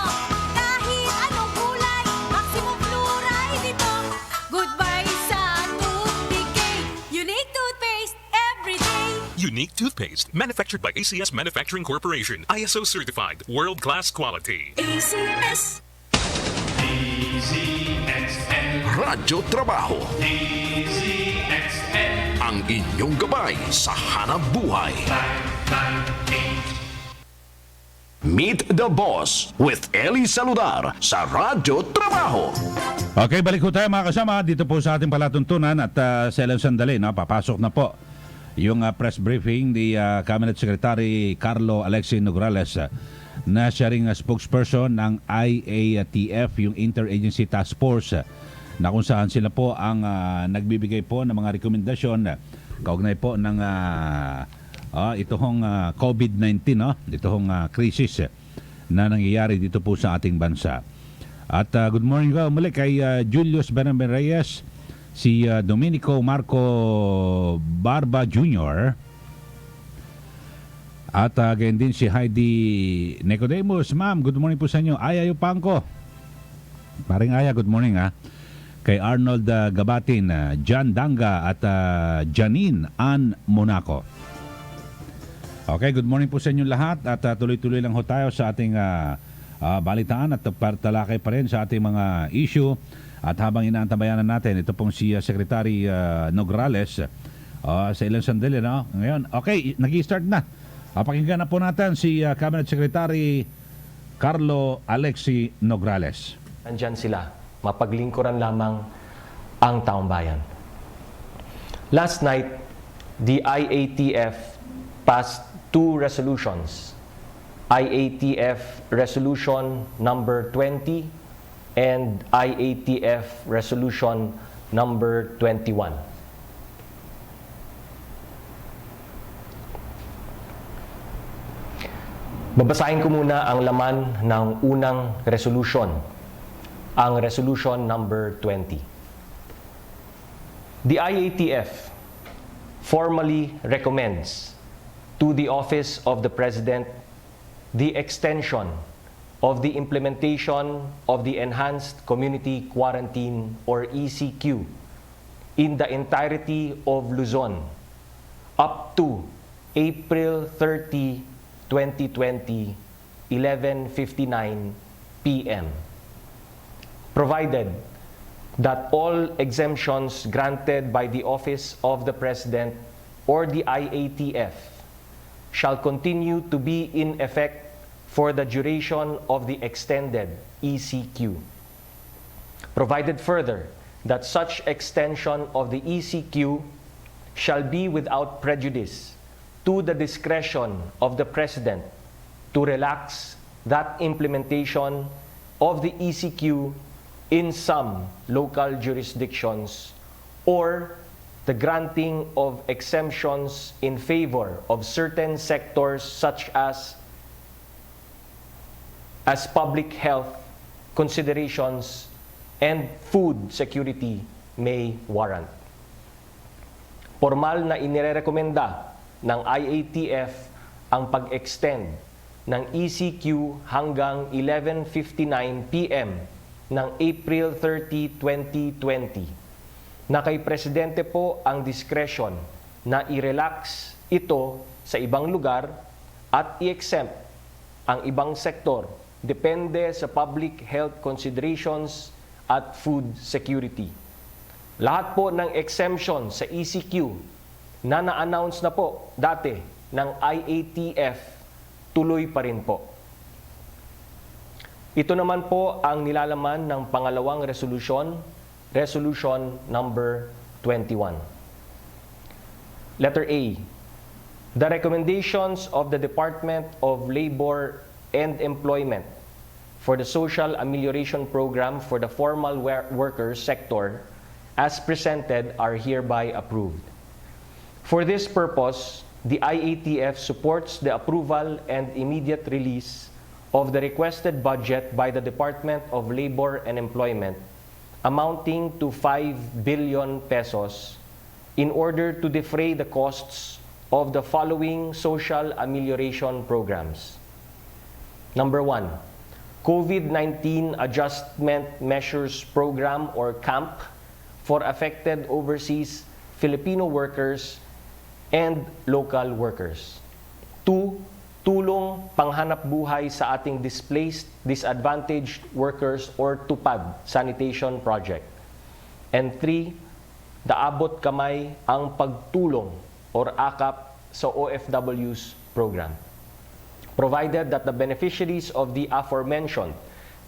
Kahit anong kulay, maximum fluoride ito. Goodbye sa tooth decay. Unique toothpaste every day. Unique toothpaste, manufactured by ACS Manufacturing Corporation. ISO certified, world-class quality. ACS. Radyo Trabaho. Ang inyong gabay sa hanap buhay. Meet the Boss with Ely Saludar sa Radyo Trabaho. Okay, balik ko tayo mga kasama dito po sa ating palatuntunan at sa ilang sandali, no, papasok na po yung press briefing ni Cabinet Secretary Carlo Alexi Nograles na siya ring spokesperson ng IATF, yung Interagency Task Force, na kung saan sila po ang nagbibigay po ng mga rekomendasyon kaugnay po ng itong COVID-19, no? Itong krisis na nangyayari dito po sa ating bansa. At good morning ko muli kay Julius Bernabé Reyes, si Domenico Marco Barba Jr., at again din si Heidi Nicodemus. Ma'am, good morning po sa inyo. Aya Yupangko. Paring Aya, good morning ha. Kay Arnold Gabatin, John Danga at Janine Ann Monaco. Okay, good morning po sa inyo lahat at tuloy-tuloy lang ho tayo sa ating balitaan at talakay pa rin sa ating mga issue. At habang inaantabayanan natin, ito pong si Secretary Nograles sa ilang sandali, no? Ngayon, okay, nag-i-start na. Pakinggan na po natin si Cabinet Secretary Carlo Alexi Nograles. Andyan sila, mapaglingkuran lamang ang taong bayan. Last night, the IATF passed 2 resolutions, IATF Resolution number 20 and IATF Resolution number 21. Babasahin ko muna ang laman ng unang resolution, ang Resolution number 20. The IATF formally recommends to the Office of the President the extension of the implementation of the Enhanced Community Quarantine or ECQ in the entirety of Luzon up to April 30, 2020, 11:59 p.m. provided that all exemptions granted by the Office of the President or the IATF shall continue to be in effect for the duration of the extended ECQ. Provided further that such extension of the ECQ shall be without prejudice to the discretion of the President to relax that implementation of the ECQ in some local jurisdictions or the granting of exemptions in favor of certain sectors such as public health considerations and food security may warrant. Formal na inirekomenda ng IATF ang pag-extend ng ECQ hanggang 11:59 p.m. ng April 30, 2020. Na kay Presidente po ang discretion na i-relax ito sa ibang lugar at i-exempt ang ibang sektor depende sa public health considerations at food security. Lahat po ng exemption sa ECQ na na-announce na po dati ng IATF, tuloy pa rin po. Ito naman po ang nilalaman ng pangalawang resolusyon, Resolution number 21. Letter A. The recommendations of the Department of Labor and Employment for the Social Amelioration Program for the Formal Workers sector as presented are hereby approved. For this purpose, the IATF supports the approval and immediate release of the requested budget by the Department of Labor and Employment amounting to 5 billion pesos in order to defray the costs of the following social amelioration programs. Number 1, COVID-19 Adjustment Measures Program or CAMP for affected overseas Filipino workers and local workers. 2, tulong panghanap buhay sa ating displaced, disadvantaged workers or TUPAD sanitation project. And 3, daabot kamay ang pagtulong or AKAP sa OFWs program. provided that the beneficiaries of the aforementioned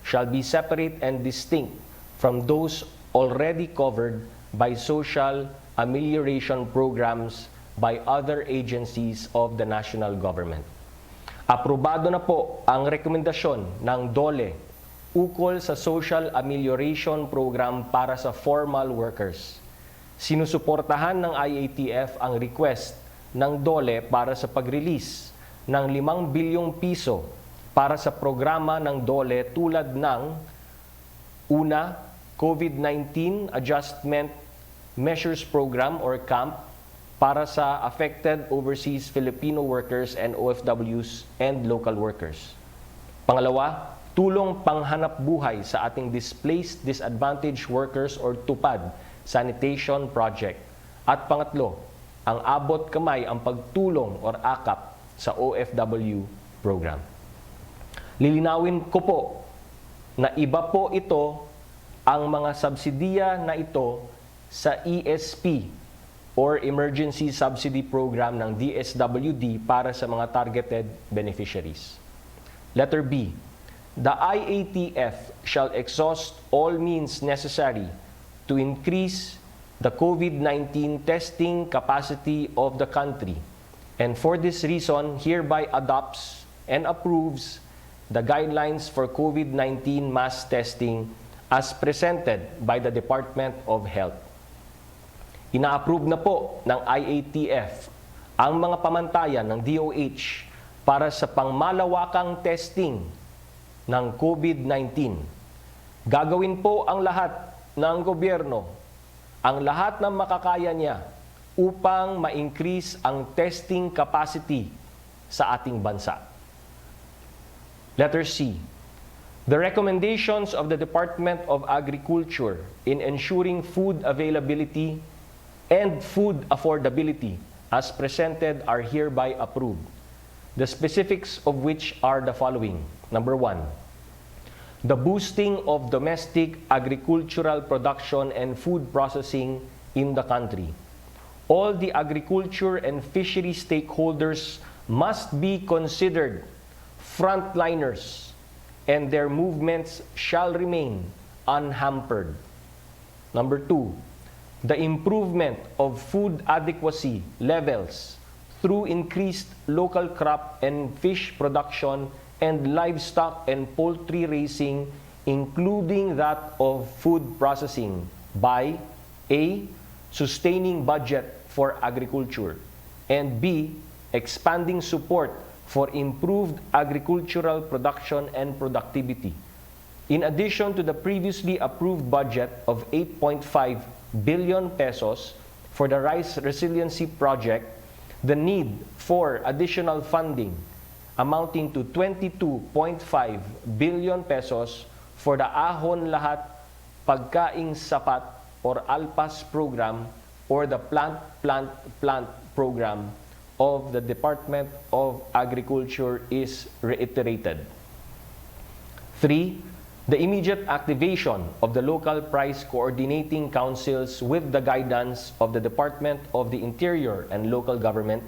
shall be separate and distinct from those already covered by social amelioration programs by other agencies of the national government. Aprobado na po ang rekomendasyon ng DOLE ukol sa Social Amelioration Program para sa formal workers. Sinusuportahan ng IATF ang request ng DOLE para sa pag-release ng 5 bilyong piso para sa programa ng DOLE tulad ng una, COVID-19 Adjustment Measures Program or CAMP para sa affected overseas Filipino workers and OFWs and local workers. Pangalawa, tulong panghanap buhay sa ating displaced disadvantaged workers or TUPAD sanitation project. At pangatlo, ang abot kamay ang pagtulong or AKAP sa OFW program. Lilinawin ko po na iba po ito ang mga subsidiya na ito sa ESP or Emergency Subsidy Program ng DSWD para sa mga targeted beneficiaries. Letter B. The IATF shall exhaust all means necessary to increase the COVID-19 testing capacity of the country, and for this reason hereby adopts and approves the guidelines for COVID-19 mass testing as presented by the Department of Health. Ina-approve na po ng IATF ang mga pamantayan ng DOH para sa pangmalawakang testing ng COVID-19. Gagawin po ang lahat ng gobyerno, ang lahat ng makakaya niya upang ma-increase ang testing capacity sa ating bansa. Letter C. The recommendations of the Department of Agriculture in ensuring food availability and food affordability as presented are hereby approved. The specifics of which are the following. Number 1, the boosting of domestic agricultural production and food processing in the country. All the agriculture and fishery stakeholders must be considered frontliners, and their movements shall remain unhampered. Number 2, the improvement of food adequacy levels through increased local crop and fish production and livestock and poultry raising, including that of food processing by A, sustaining budget for agriculture, and B, expanding support for improved agricultural production and productivity. In addition to the previously approved budget of 8.5 billion pesos for the Rice Resiliency Project, the need for additional funding amounting to 22.5 billion pesos for the Ahon Lahat Pagkaing Sapat or ALPAS program or the Plant program of the Department of Agriculture is reiterated. 3, the immediate activation of the local price coordinating councils with the guidance of the Department of the Interior and Local Government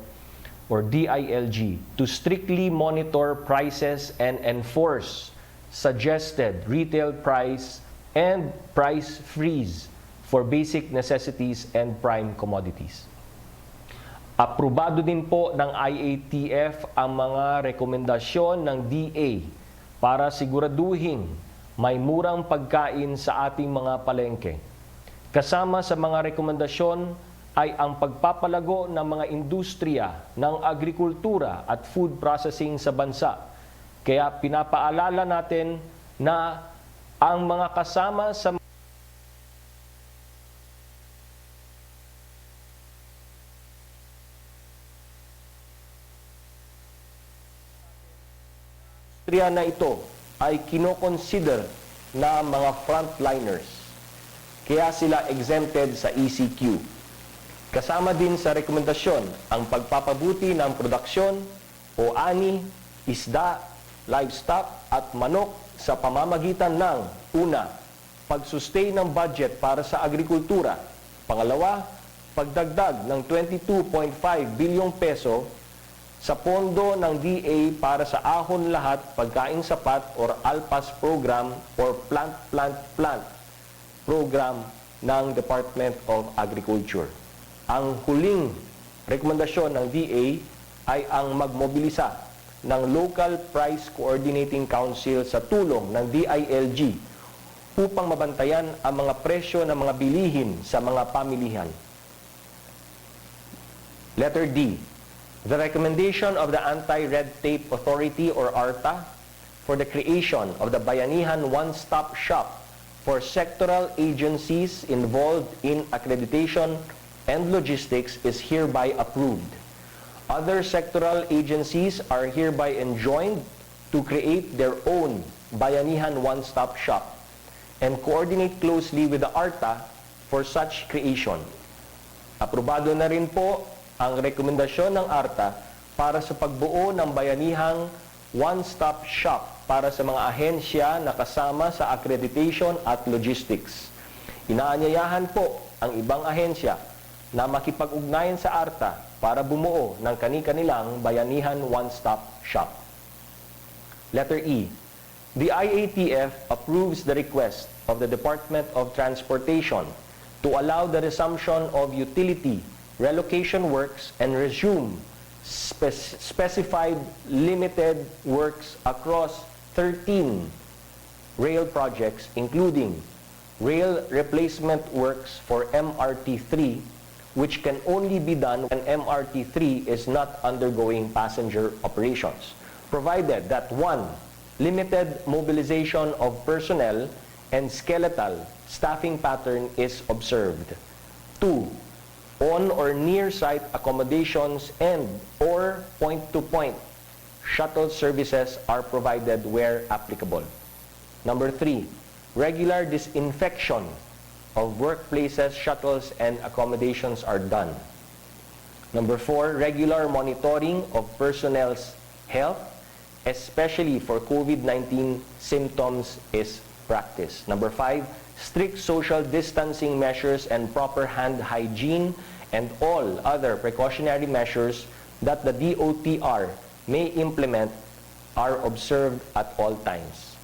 or DILG to strictly monitor prices and enforce suggested retail price and price freeze for basic necessities and prime commodities. Aprobado din po ng IATF ang mga rekomendasyon ng DA para siguraduhin may murang pagkain sa ating mga palengke. Kasama sa mga rekomendasyon ay ang pagpapalago ng mga industriya ng agrikultura at food processing sa bansa. Kaya pinapaalala natin na ang mga kasama sa industriya na ito ay kinoconsider na mga frontliners. Kaya sila exempted sa ECQ. Kasama din sa rekomendasyon ang pagpapabuti ng produksyon o ani, isda, livestock at manok sa pamamagitan ng una, pag-sustain ng budget para sa agrikultura. Pangalawa, pagdagdag ng 22.5 bilyong peso sa pondo ng DA para sa Ahon Lahat, Pagkain Sapat or ALPAS program or Plant program ng Department of Agriculture. Ang huling rekomendasyon ng DA ay ang magmobilisa ng Local Price Coordinating Council sa tulong ng DILG upang mabantayan ang mga presyo ng mga bilihin sa mga pamilihan. Letter D. The recommendation of the Anti-Red Tape Authority or ARTA for the creation of the Bayanihan One-Stop Shop for sectoral agencies involved in accreditation and logistics is hereby approved. Other sectoral agencies are hereby enjoined to create their own Bayanihan One-Stop Shop and coordinate closely with the ARTA for such creation. Aprobado na rin po ang rekomendasyon ng ARTA para sa pagbuo ng Bayanihang One-Stop Shop para sa mga ahensya na kasama sa accreditation at logistics. Inaanyayahan po ang ibang ahensya na makipag-ugnayan sa ARTA para bumuo ng kani-kanilang Bayanihan One-Stop Shop. Letter E. The IATF approves the request of the Department of Transportation to allow the resumption of utility relocation works and resume specified limited works across 13 rail projects, including rail replacement works for MRT3, which can only be done when MRT3 is not undergoing passenger operations, provided that 1. Limited mobilization of personnel and skeletal staffing pattern is observed. 2. On or near site accommodations and or point-to-point shuttle services are provided where applicable. Number 3, regular disinfection of workplaces, shuttles, and accommodations are done. Number 4, regular monitoring of personnel's health, especially for COVID-19 symptoms, is practiced. Number 5, strict social distancing measures and proper hand hygiene and all other precautionary measures that the DOTR may implement are observed at all times.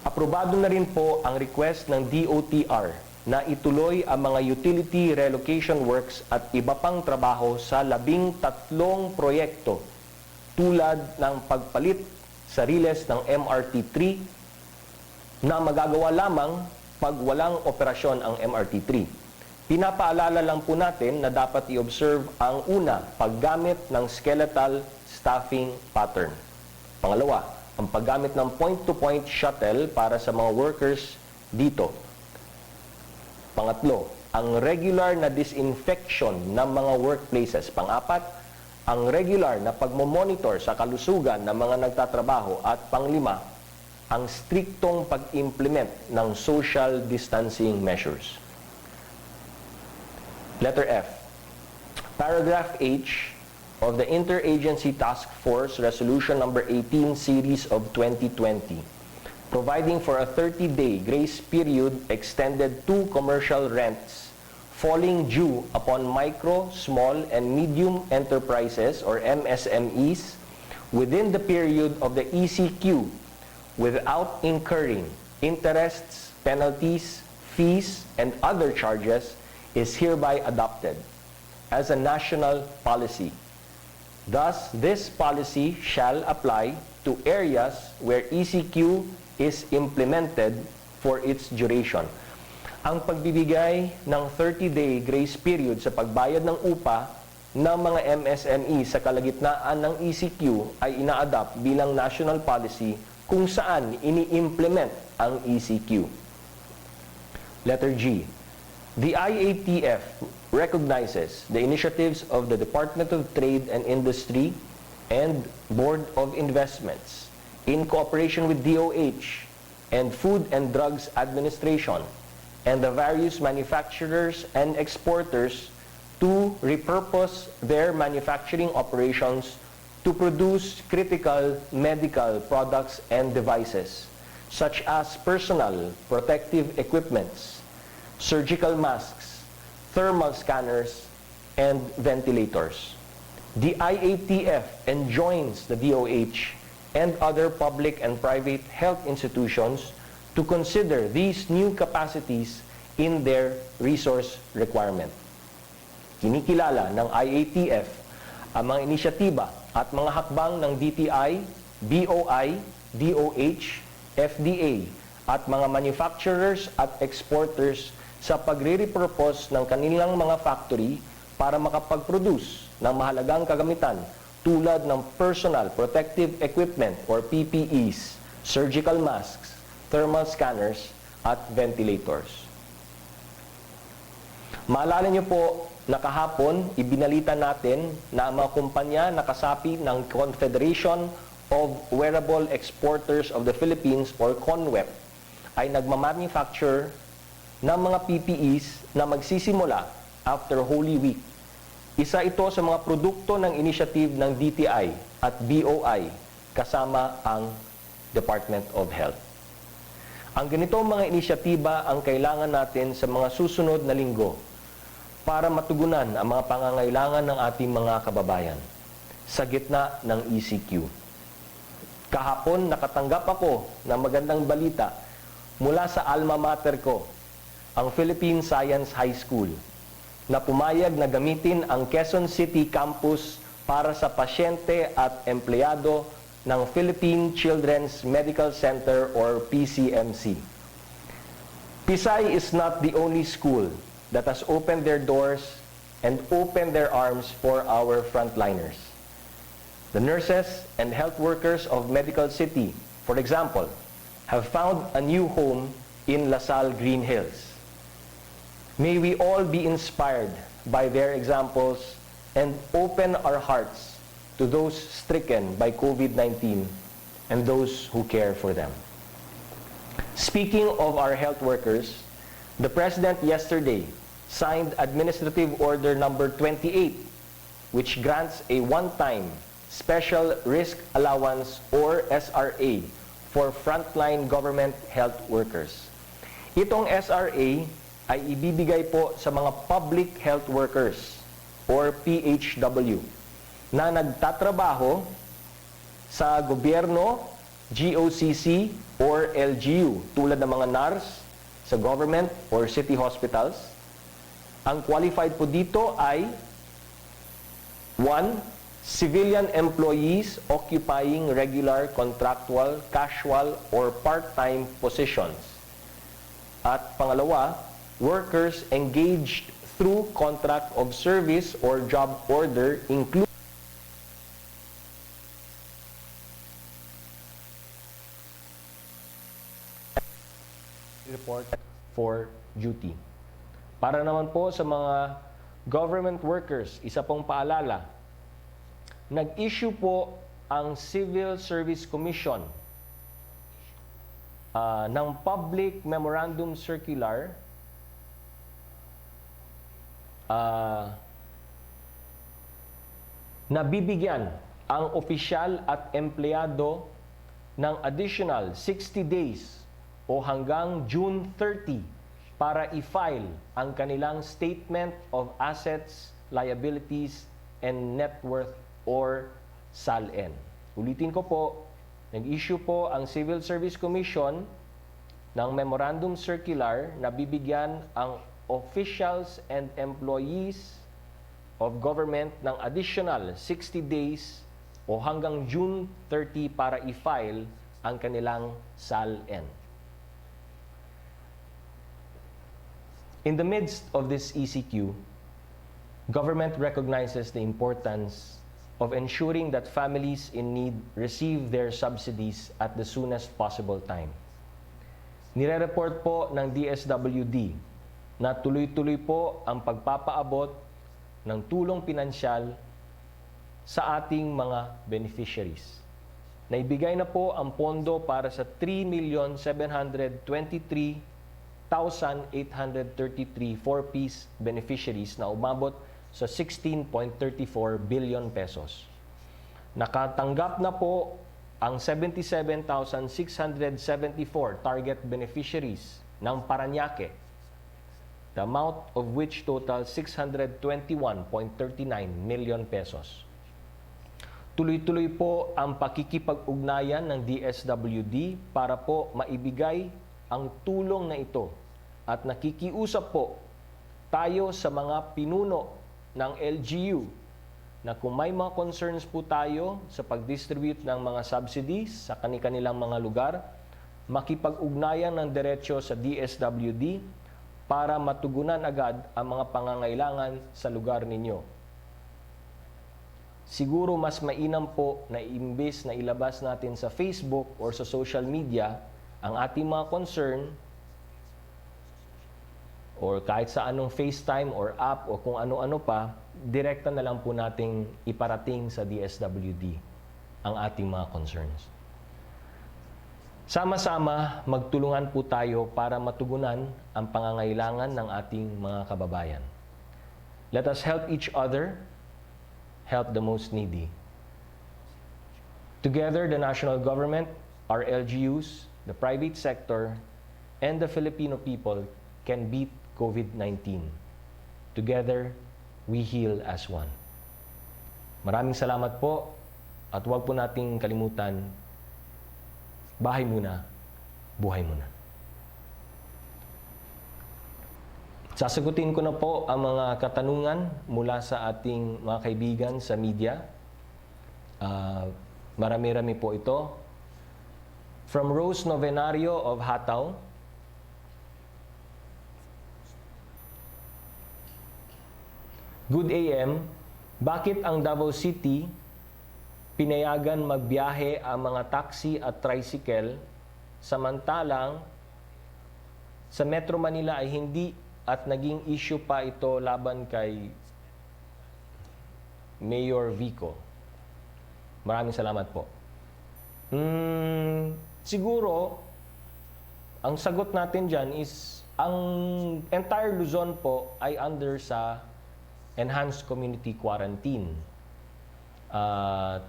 Aprobado na rin po ang request ng DOTR na ituloy ang mga utility relocation works at iba pang trabaho sa 13 proyekto tulad ng pagpalit sa riles ng MRT3 na magagawa lamang pag walang operasyon ang MRT3. Pinapaalala lang po natin na dapat i-observe ang una, paggamit ng skeletal staffing pattern. Pangalawa, ang paggamit ng point-to-point shuttle para sa mga workers dito. Pangatlo, ang regular na disinfection ng mga workplaces. Pang-apat, ang regular na pagmomonitor sa kalusugan ng mga nagtatrabaho. At panglima, ang striktong pag-implement ng social distancing measures. Letter F. Paragraph H of the Interagency Task Force Resolution Number 18 Series of 2020, providing for a 30-day grace period extended to commercial rents falling due upon micro, small, and medium enterprises or MSMEs within the period of the ECQ without incurring interests, penalties, fees, and other charges is hereby adopted as a national policy. Thus, this policy shall apply to areas where ECQ is implemented for its duration. Ang pagbibigay ng 30-day grace period sa pagbayad ng upa ng mga MSME sa kalagitnaan ng ECQ ay ina-adopt bilang national policy kung saan ini-implement ang ECQ. Letter G. The IATF recognizes the initiatives of the Department of Trade and Industry and Board of Investments in cooperation with DOH and Food and Drugs Administration and the various manufacturers and exporters to repurpose their manufacturing operations to produce critical medical products and devices such as personal protective equipments, surgical masks, thermal scanners, and ventilators. The IATF enjoins the DOH and other public and private health institutions to consider these new capacities in their resource requirement. Kinikilala ng IATF ang mga inisyatiba at mga hakbang ng DTI, BOI, DOH, FDA at mga manufacturers at exporters sa pagre-repurpose ng kanilang mga factory para makapag-produce ng mahalagang kagamitan tulad ng personal protective equipment or PPEs, surgical masks, thermal scanners at ventilators. Maalala niyo po na kahapon, ibinalita natin na ang mga kumpanya na kasapi ng Confederation of Wearable Exporters of the Philippines or CONWEP ay nagmamanufacture ng mga PPEs na magsisimula after Holy Week. Isa ito sa mga produkto ng initiative ng DTI at BOI kasama ang Department of Health. Ang ganitong mga inisyatiba ang kailangan natin sa mga susunod na linggo para matugunan ang mga pangangailangan ng ating mga kababayan sa gitna ng ECQ. Kahapon, nakatanggap ako ng magandang balita mula sa alma mater ko, ang Philippine Science High School, na pumayag na gamitin ang Quezon City campus para sa pasyente at empleyado ng Philippine Children's Medical Center or PCMC. Pisay is not the only school that has opened their doors and opened their arms for our frontliners. The nurses and health workers of Medical City, for example, have found a new home in LaSalle Green Hills. May we all be inspired by their examples and open our hearts to those stricken by COVID-19 and those who care for them. Speaking of our health workers, the President yesterday signed Administrative Order Number 28, which grants a one-time Special Risk Allowance or SRA for frontline government health workers. Itong SRA ay ibibigay po sa mga public health workers or PHW na nagtatrabaho sa gobyerno, GOCC or LGU tulad ng mga NARS sa government or city hospitals. Ang qualified po dito ay 1. Civilian employees occupying regular, contractual, casual, or part-time positions. At pangalawa, workers engaged through contract of service or job order including report for duty. Para naman po sa mga government workers, isa pong paalala, nag-issue po ang Civil Service Commission ng Public Memorandum Circular na bibigyan ang opisyal at empleyado ng additional 60 days o hanggang June 30 para i-file ang kanilang Statement of Assets, Liabilities, and Net Worth or SALN. Ulitin ko po, nag-issue po ang Civil Service Commission ng Memorandum Circular na bibigyan ang officials and employees of government ng additional 60 days o hanggang June 30 para i-file ang kanilang SALN. In the midst of this ECQ, government recognizes the importance of ensuring that families in need receive their subsidies at the soonest possible time. Nire-report po ng DSWD na tuloy-tuloy po ang pagpapaabot ng tulong pinansyal sa ating mga beneficiaries. Naibigay na po ang pondo para sa 3,723,833 4-piece beneficiaries na umabot sa 16.34 billion pesos. Nakatanggap na po ang 77,674 target beneficiaries ng Parañaque, the amount of which total 621.39 million pesos. Tuloy-tuloy po ang pakikipag-ugnayan ng DSWD para po maibigay ang tulong na ito. At nakikiusap po tayo sa mga pinuno ng LGU na kung may mga concerns po tayo sa pag-distribute ng mga subsidies sa kanilang mga lugar, makipag-ugnayan ng diretsyo sa DSWD para matugunan agad ang mga pangangailangan sa lugar ninyo. Siguro mas mainam po na imbes na ilabas natin sa Facebook or sa social media ang ating mga concern or kahit sa anong FaceTime or app o kung ano-ano pa, direkta na lang po nating iparating sa DSWD ang ating mga concerns. Sama-sama, magtulungan po tayo para matugunan ang pangangailangan ng ating mga kababayan. Let us help each other, help the most needy. Together, the national government, our LGUs, the private sector, and the Filipino people can beat COVID-19. Together, we heal as one. Maraming salamat po at huwag po nating kalimutan, bahay muna, buhay muna. Sasagutin ko na po ang mga katanungan mula sa ating mga kaibigan sa media. Marami-rami po ito. From Rose Novenario of Hataw, Good AM, bakit ang Davao City pinayagan magbiyahe ang mga taxi at tricycle samantalang sa Metro Manila ay hindi at naging issue pa ito laban kay Mayor Vico? Maraming salamat po. Siguro, ang sagot natin dyan is ang entire Luzon po ay under sa enhanced community quarantine.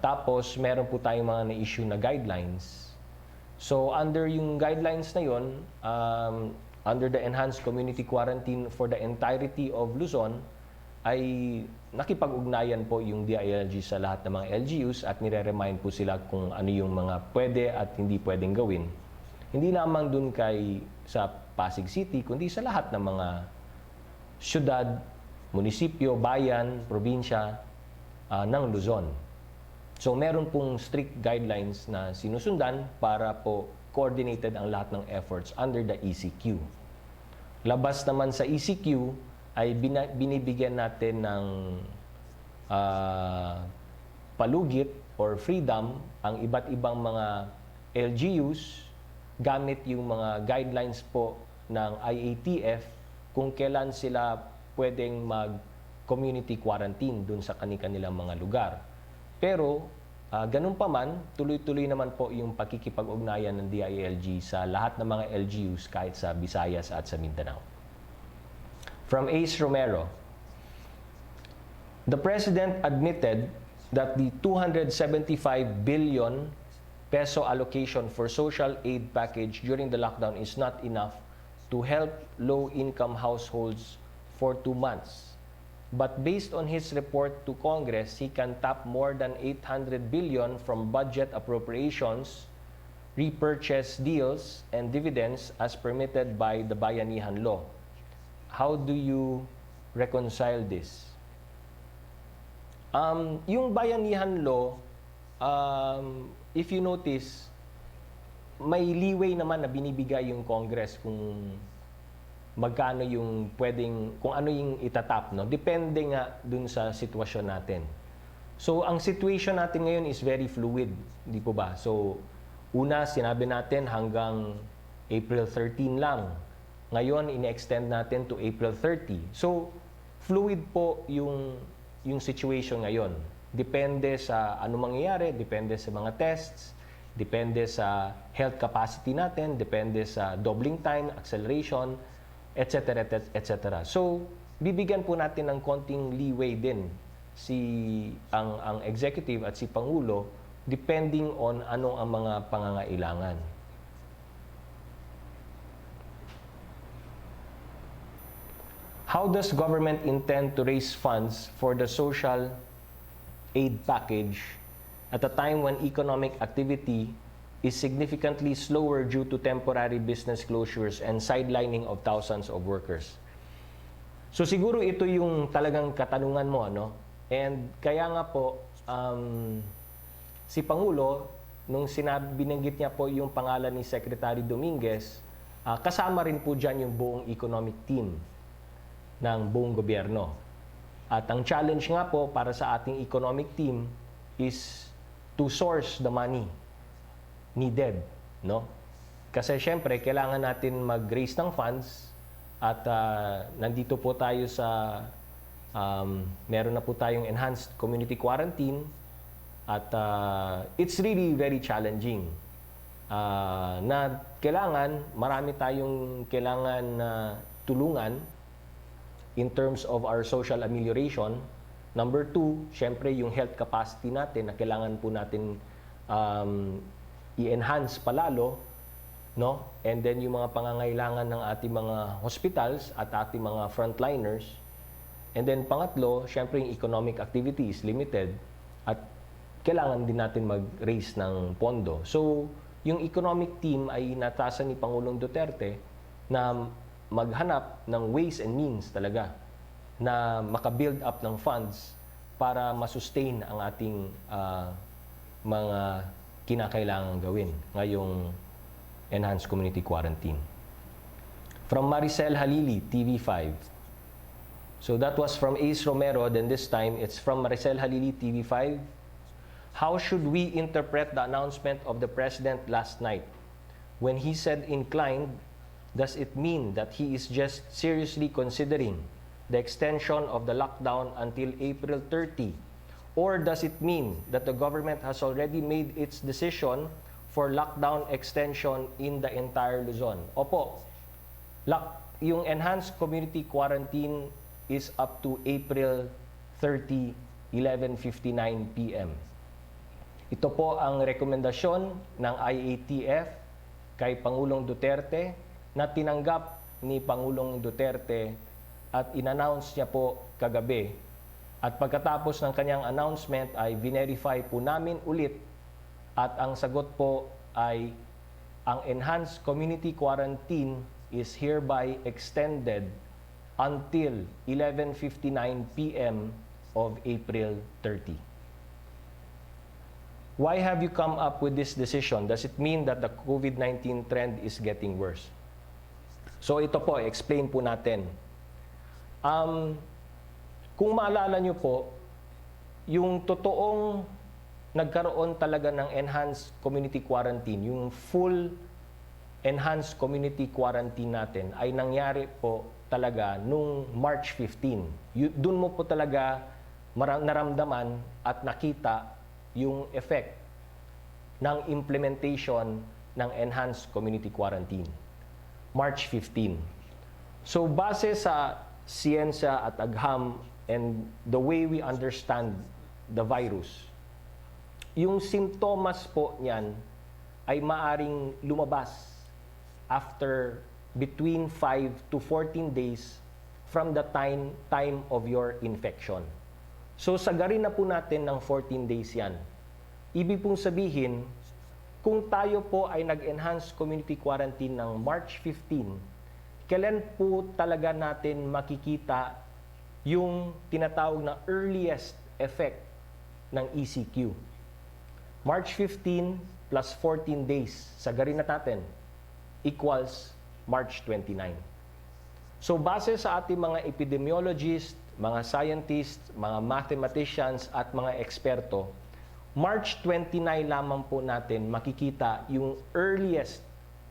Tapos, meron po tayong mga na-issue na guidelines. So, under yung guidelines na yun, under the enhanced community quarantine for the entirety of Luzon, ay nakipag-ugnayan po yung DILG sa lahat ng mga LGUs at nire-remind po sila kung ano yung mga pwede at hindi pwedeng gawin. Hindi lamang dun sa Pasig City, kundi sa lahat ng mga syudad, munisipyo, bayan, probinsya ng Luzon. So meron pong strict guidelines na sinusundan para po coordinated ang lahat ng efforts under the ECQ. Labas naman sa ECQ ay binibigyan natin ng palugit or freedom ang iba't ibang mga LGUs gamit yung mga guidelines po ng IATF kung kailan sila pwedeng mag-community quarantine dun sa kanilang mga lugar. Pero, ganun pa man, tuloy-tuloy naman po yung pakikipag-ugnayan ng DILG sa lahat ng mga LGUs kahit sa Visayas at sa Mindanao. From Ace Romero, the President admitted that the 275 billion peso allocation for social aid package during the lockdown is not enough to help low-income households for 2 months. But based on his report to Congress, he can tap more than 800 billion from budget appropriations, repurchase deals, and dividends as permitted by the Bayanihan Law. How do you reconcile this? Yung Bayanihan Law, if you notice, may leeway naman na binibigay yung Congress kung magkano yung pwedeng, kung ano yung itatap, no? Depende nga dun sa sitwasyon natin. So, ang situation natin ngayon is very fluid, di po ba? So, una, sinabi natin hanggang April 13 lang. Ngayon, ine-extend natin to April 30. So, fluid po yung situation ngayon. Depende sa ano mangyayari, depende sa mga tests, depende sa health capacity natin, depende sa doubling time, acceleration, etc. etc. So, bibigyan po natin ng konting leeway din ang executive at si Pangulo depending on ano ang mga pangangailangan. How does government intend to raise funds for the social aid package at a time when economic activity is significantly slower due to temporary business closures and sidelining of thousands of workers. So siguro ito yung talagang katanungan mo, ano? And kaya nga po, si Pangulo, nung binanggit niya po yung pangalan ni Secretary Dominguez, kasama rin po dyan yung buong economic team ng buong gobyerno. At ang challenge nga po para sa ating economic team is to source the money needed, no? Kasi syempre, kailangan natin mag-raise ng funds at nandito po tayo sa meron na po tayong enhanced community quarantine at it's really very challenging na kailangan, marami tayong kailangan tulungan in terms of our social amelioration. Number 2, syempre yung health capacity natin na kailangan po natin i-enhance palalo, no? And then yung mga pangangailangan ng ating mga hospitals at ating mga frontliners. And then pangatlo, syempre yung economic activity is limited at kailangan din natin mag-raise ng pondo. So, yung economic team ay natasan ni Pangulong Duterte na maghanap ng ways and means talaga na makabuild up ng funds para masustain ang ating mga kinakailangan gawin ngayong enhanced community quarantine. From Maricel Halili, TV5. So that was from Ace Romero, then this time it's from Maricel Halili, TV5. How should we interpret the announcement of the President last night? When he said inclined, does it mean that he is just seriously considering the extension of the lockdown until April 30? Or does it mean that the government has already made its decision for lockdown extension in the entire Luzon? Opo, yung enhanced community quarantine is up to April 30, 11:59 p.m. Ito po ang rekomendasyon ng IATF kay Pangulong Duterte na tinanggap ni Pangulong Duterte at in-announce niya po kagabi. At pagkatapos ng kanyang announcement ay verify po namin ulit at ang sagot po ay ang enhanced community quarantine is hereby extended until 11:59 p.m. of April 30. Why have you come up with this decision? Does it mean that the COVID-19 trend is getting worse? So ito po, explain po natin. Kung maalala nyo po, yung totoong nagkaroon talaga ng enhanced community quarantine, yung full enhanced community quarantine natin ay nangyari po talaga nung March 15. Doon mo po talaga naramdaman at nakita yung effect ng implementation ng enhanced community quarantine. March 15. So base sa siyensya at agham and the way we understand the virus, yung simptomas po niyan ay maaring lumabas after between 5 to 14 days from the time of your infection. So sagarin na po natin ng 14 days yan. Ibig pong sabihin, kung tayo po ay nag-enhance community quarantine ng March 15, kailan po talaga natin makikita yung tinatawag na earliest effect ng ECQ? March 15 plus 14 days, sagarin na natin, equals March 29. So base sa ating mga epidemiologists, mga scientists, mga mathematicians at mga eksperto, March 29 lamang po natin makikita yung earliest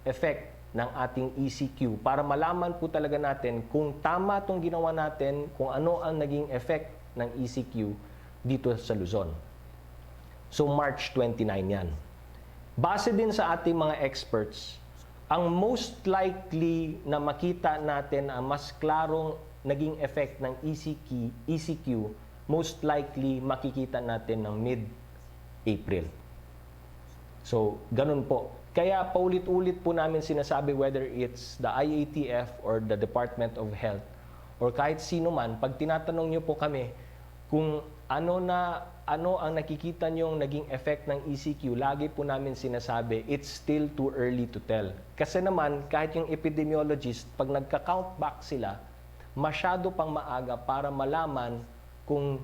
effect ng ating ECQ para malaman po talaga natin kung tama itong ginawa natin, kung ano ang naging effect ng ECQ dito sa Luzon. So March 29 yan. Base din sa ating mga experts, ang most likely na makita natin ang mas klarong naging effect ng ECQ, most likely makikita natin ng mid-April. So, ganun po. Kaya paulit-ulit po namin sinasabi whether it's the IATF or the Department of Health or kahit sino man, pag tinatanong nyo po kami kung ano ang nakikita niyong naging effect ng ECQ, lagi po namin sinasabi, it's still too early to tell. Kasi naman, kahit yung epidemiologist, pag nagka-count back sila, masyado pang maaga para malaman kung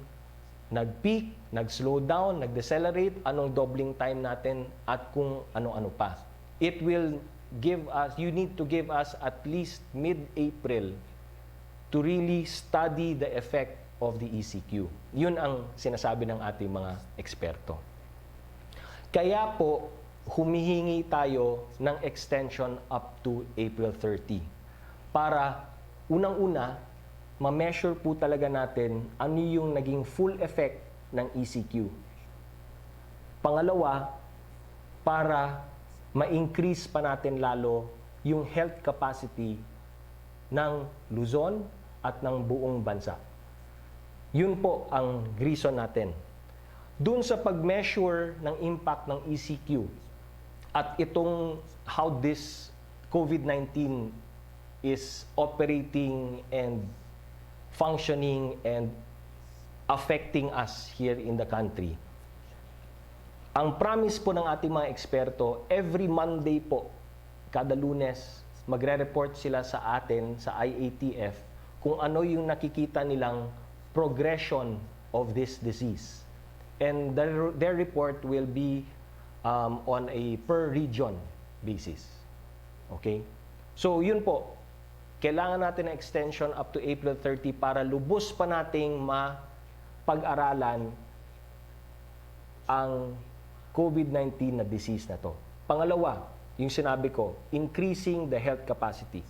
nag-peak, nag-slow down, nag-decelerate, anong doubling time natin, at kung ano-ano pa. It will give us, you need to give us at least mid-April to really study the effect of the ECQ. Yun ang sinasabi ng ating mga eksperto. Kaya po, humihingi tayo ng extension up to April 30 para unang-una, ma-measure po talaga natin ano yung naging full effect ng ECQ. Pangalawa, para ma-increase pa natin lalo yung health capacity ng Luzon at ng buong bansa. Yun po ang reason natin. Doon sa pag-measure ng impact ng ECQ at itong how this COVID-19 is operating and functioning and affecting us here in the country. Ang promise po ng ating mga eksperto, every Monday po, kada Lunes, magre-report sila sa atin, sa IATF, kung ano yung nakikita nilang progression of this disease. And their report will be on a per region basis. Okay? So, yun po. Kailangan natin ng extension up to April 30 para lubos pa nating mapag-aralan ang COVID-19 na disease na to. Pangalawa, yung sinabi ko, increasing the health capacity.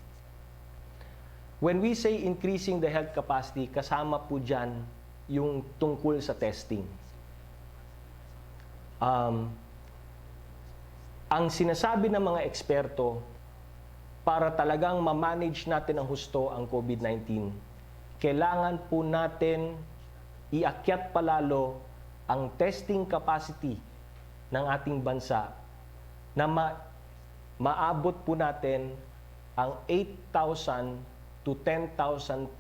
When we say increasing the health capacity, kasama po dyan yung tungkol sa testing. Ang sinasabi ng mga eksperto, para talagang ma-manage natin ang husto ang COVID-19, kailangan po natin iakyat palalo ang testing capacity ng ating bansa na maabot po natin ang 8,000 to 10,000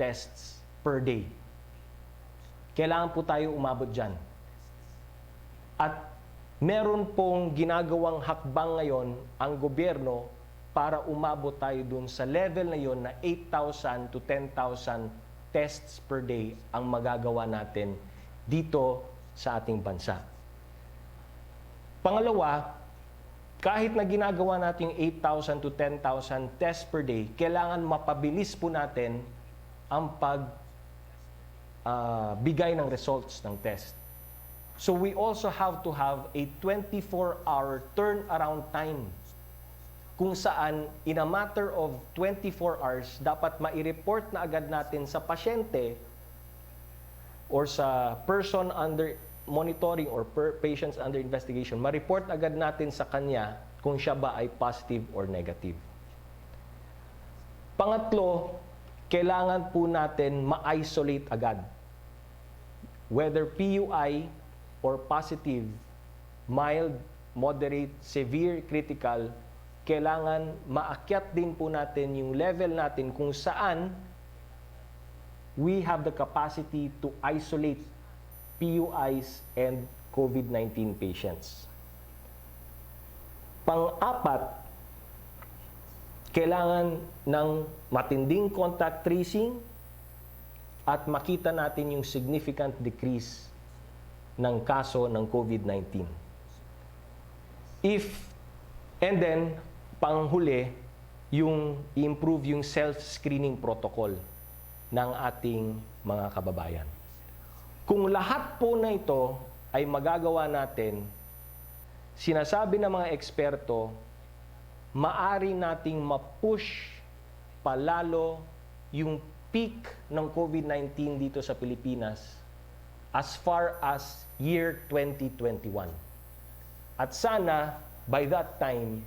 tests per day. Kailangan po tayo umabot dyan. At meron pong ginagawang hakbang ngayon ang gobyerno para umabot tayo dun sa level na yon na 8,000 to 10,000 tests per day ang magagawa natin dito sa ating bansa. Pangalawa, kahit na ginagawa natin yung 8,000 to 10,000 tests per day, kailangan mapabilis po natin ang bigay ng results ng test. So we also have to have a 24-hour turnaround time kung saan in a matter of 24 hours, dapat mai-report na agad natin sa pasyente or sa person under monitoring or patients under investigation, ma-report agad natin sa kanya kung siya ba ay positive or negative. Pangatlo, kailangan po natin ma-isolate agad. Whether PUI or positive, mild, moderate, severe, critical, kailangan maakyat din po natin yung level natin kung saan we have the capacity to isolate PUIs and COVID-19 patients. Pang-apat, kailangan ng matinding contact tracing at makita natin yung significant decrease ng kaso ng COVID-19. And then, panghuli, yung improve yung self-screening protocol ng ating mga kababayan. Kung lahat po na ito ay magagawa natin, sinasabi ng mga eksperto, maari nating ma-push palalo yung peak ng COVID-19 dito sa Pilipinas as far as year 2021. At sana, by that time,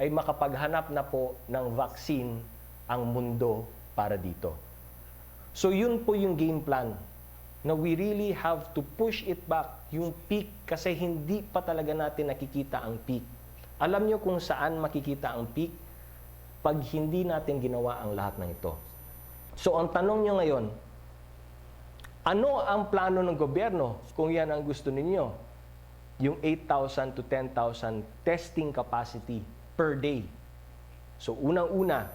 ay makapaghanap na po ng vaccine ang mundo para dito. So yun po yung game plan, na we really have to push it back, yung peak, kasi hindi pa talaga natin nakikita ang peak. Alam nyo kung saan makikita ang peak? Pag hindi natin ginawa ang lahat ng ito. So ang tanong nyo ngayon, Ano ang plano ng gobyerno kung yan ang gusto ninyo? Yung 8,000 to 10,000 testing capacity per day. So unang-una,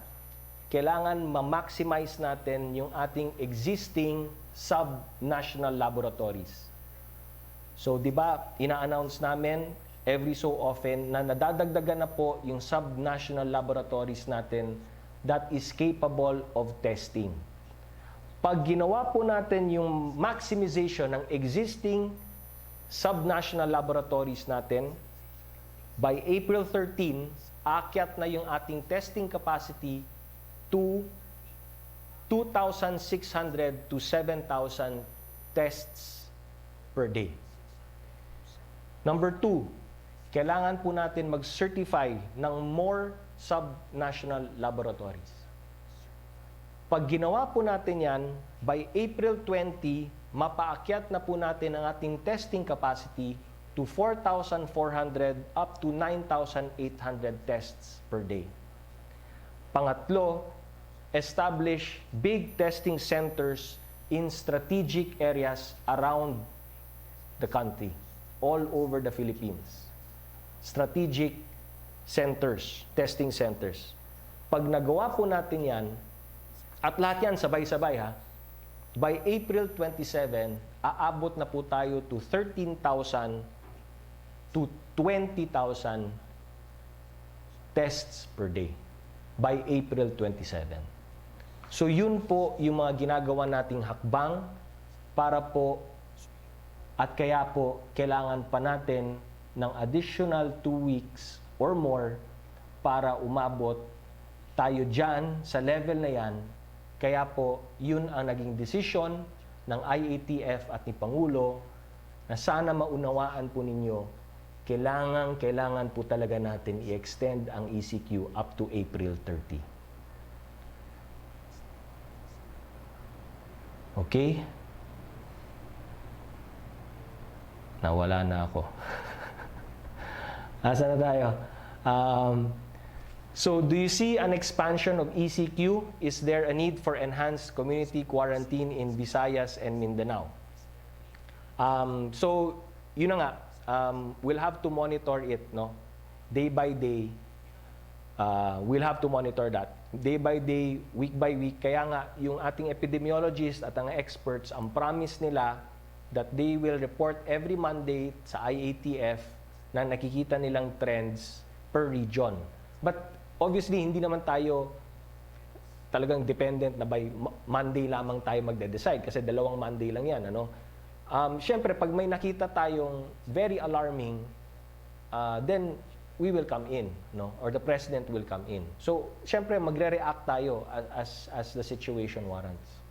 kailangan ma-maximize natin yung ating existing sub-national laboratories. So, di ba, ina-announce namin every so often na nadadagdagan na po yung sub-national laboratories natin that is capable of testing. Pag ginawa po natin yung maximization ng existing sub-national laboratories natin, by April 13, aakyat na yung ating testing capacity to 2,600 to 7,000 tests per day. Number 2, kailangan po natin mag-certify ng more sub-national laboratories. Pag ginawa po natin yan, by April 20, mapaakyat na po natin ang ating testing capacity to 4,400 up to 9,800 tests per day. Pangatlo, establish big testing centers in strategic areas around the country, all over the Philippines. Strategic centers, testing centers. Pag nagawa po natin yan, at lahat yan sabay-sabay ha, by April 27, aabot na po tayo to 13,000 to 20,000 tests per day by April 27. So yun po yung mga ginagawa nating hakbang para po at kaya po kailangan pa natin ng additional 2 weeks or more para umabot tayo dyan sa level na yan. Kaya po yun ang naging desisyon ng IATF at ni Pangulo na sana maunawaan po ninyo, kailangan po talaga natin i-extend ang ECQ up to April 30. Okay? Nawala na ako. Asa na tayo? So, do you see an expansion of ECQ? Is there a need for enhanced community quarantine in Visayas and Mindanao? So, yun na nga. We'll have to monitor it, no? Day by day. We'll have to monitor that. Day by day, week by week. Kaya nga, yung ating epidemiologists at ang experts, ang promise nila that they will report every Monday sa IATF na nakikita nilang trends per region. But obviously, hindi naman tayo talagang dependent na by Monday lamang tayo magde-decide kasi 2 Monday lang yan. Ano? Siyempre, pag may nakita tayong very alarming, then we will come in, no? Or the president will come in. So, siyempre, magre-react tayo as the situation warrants.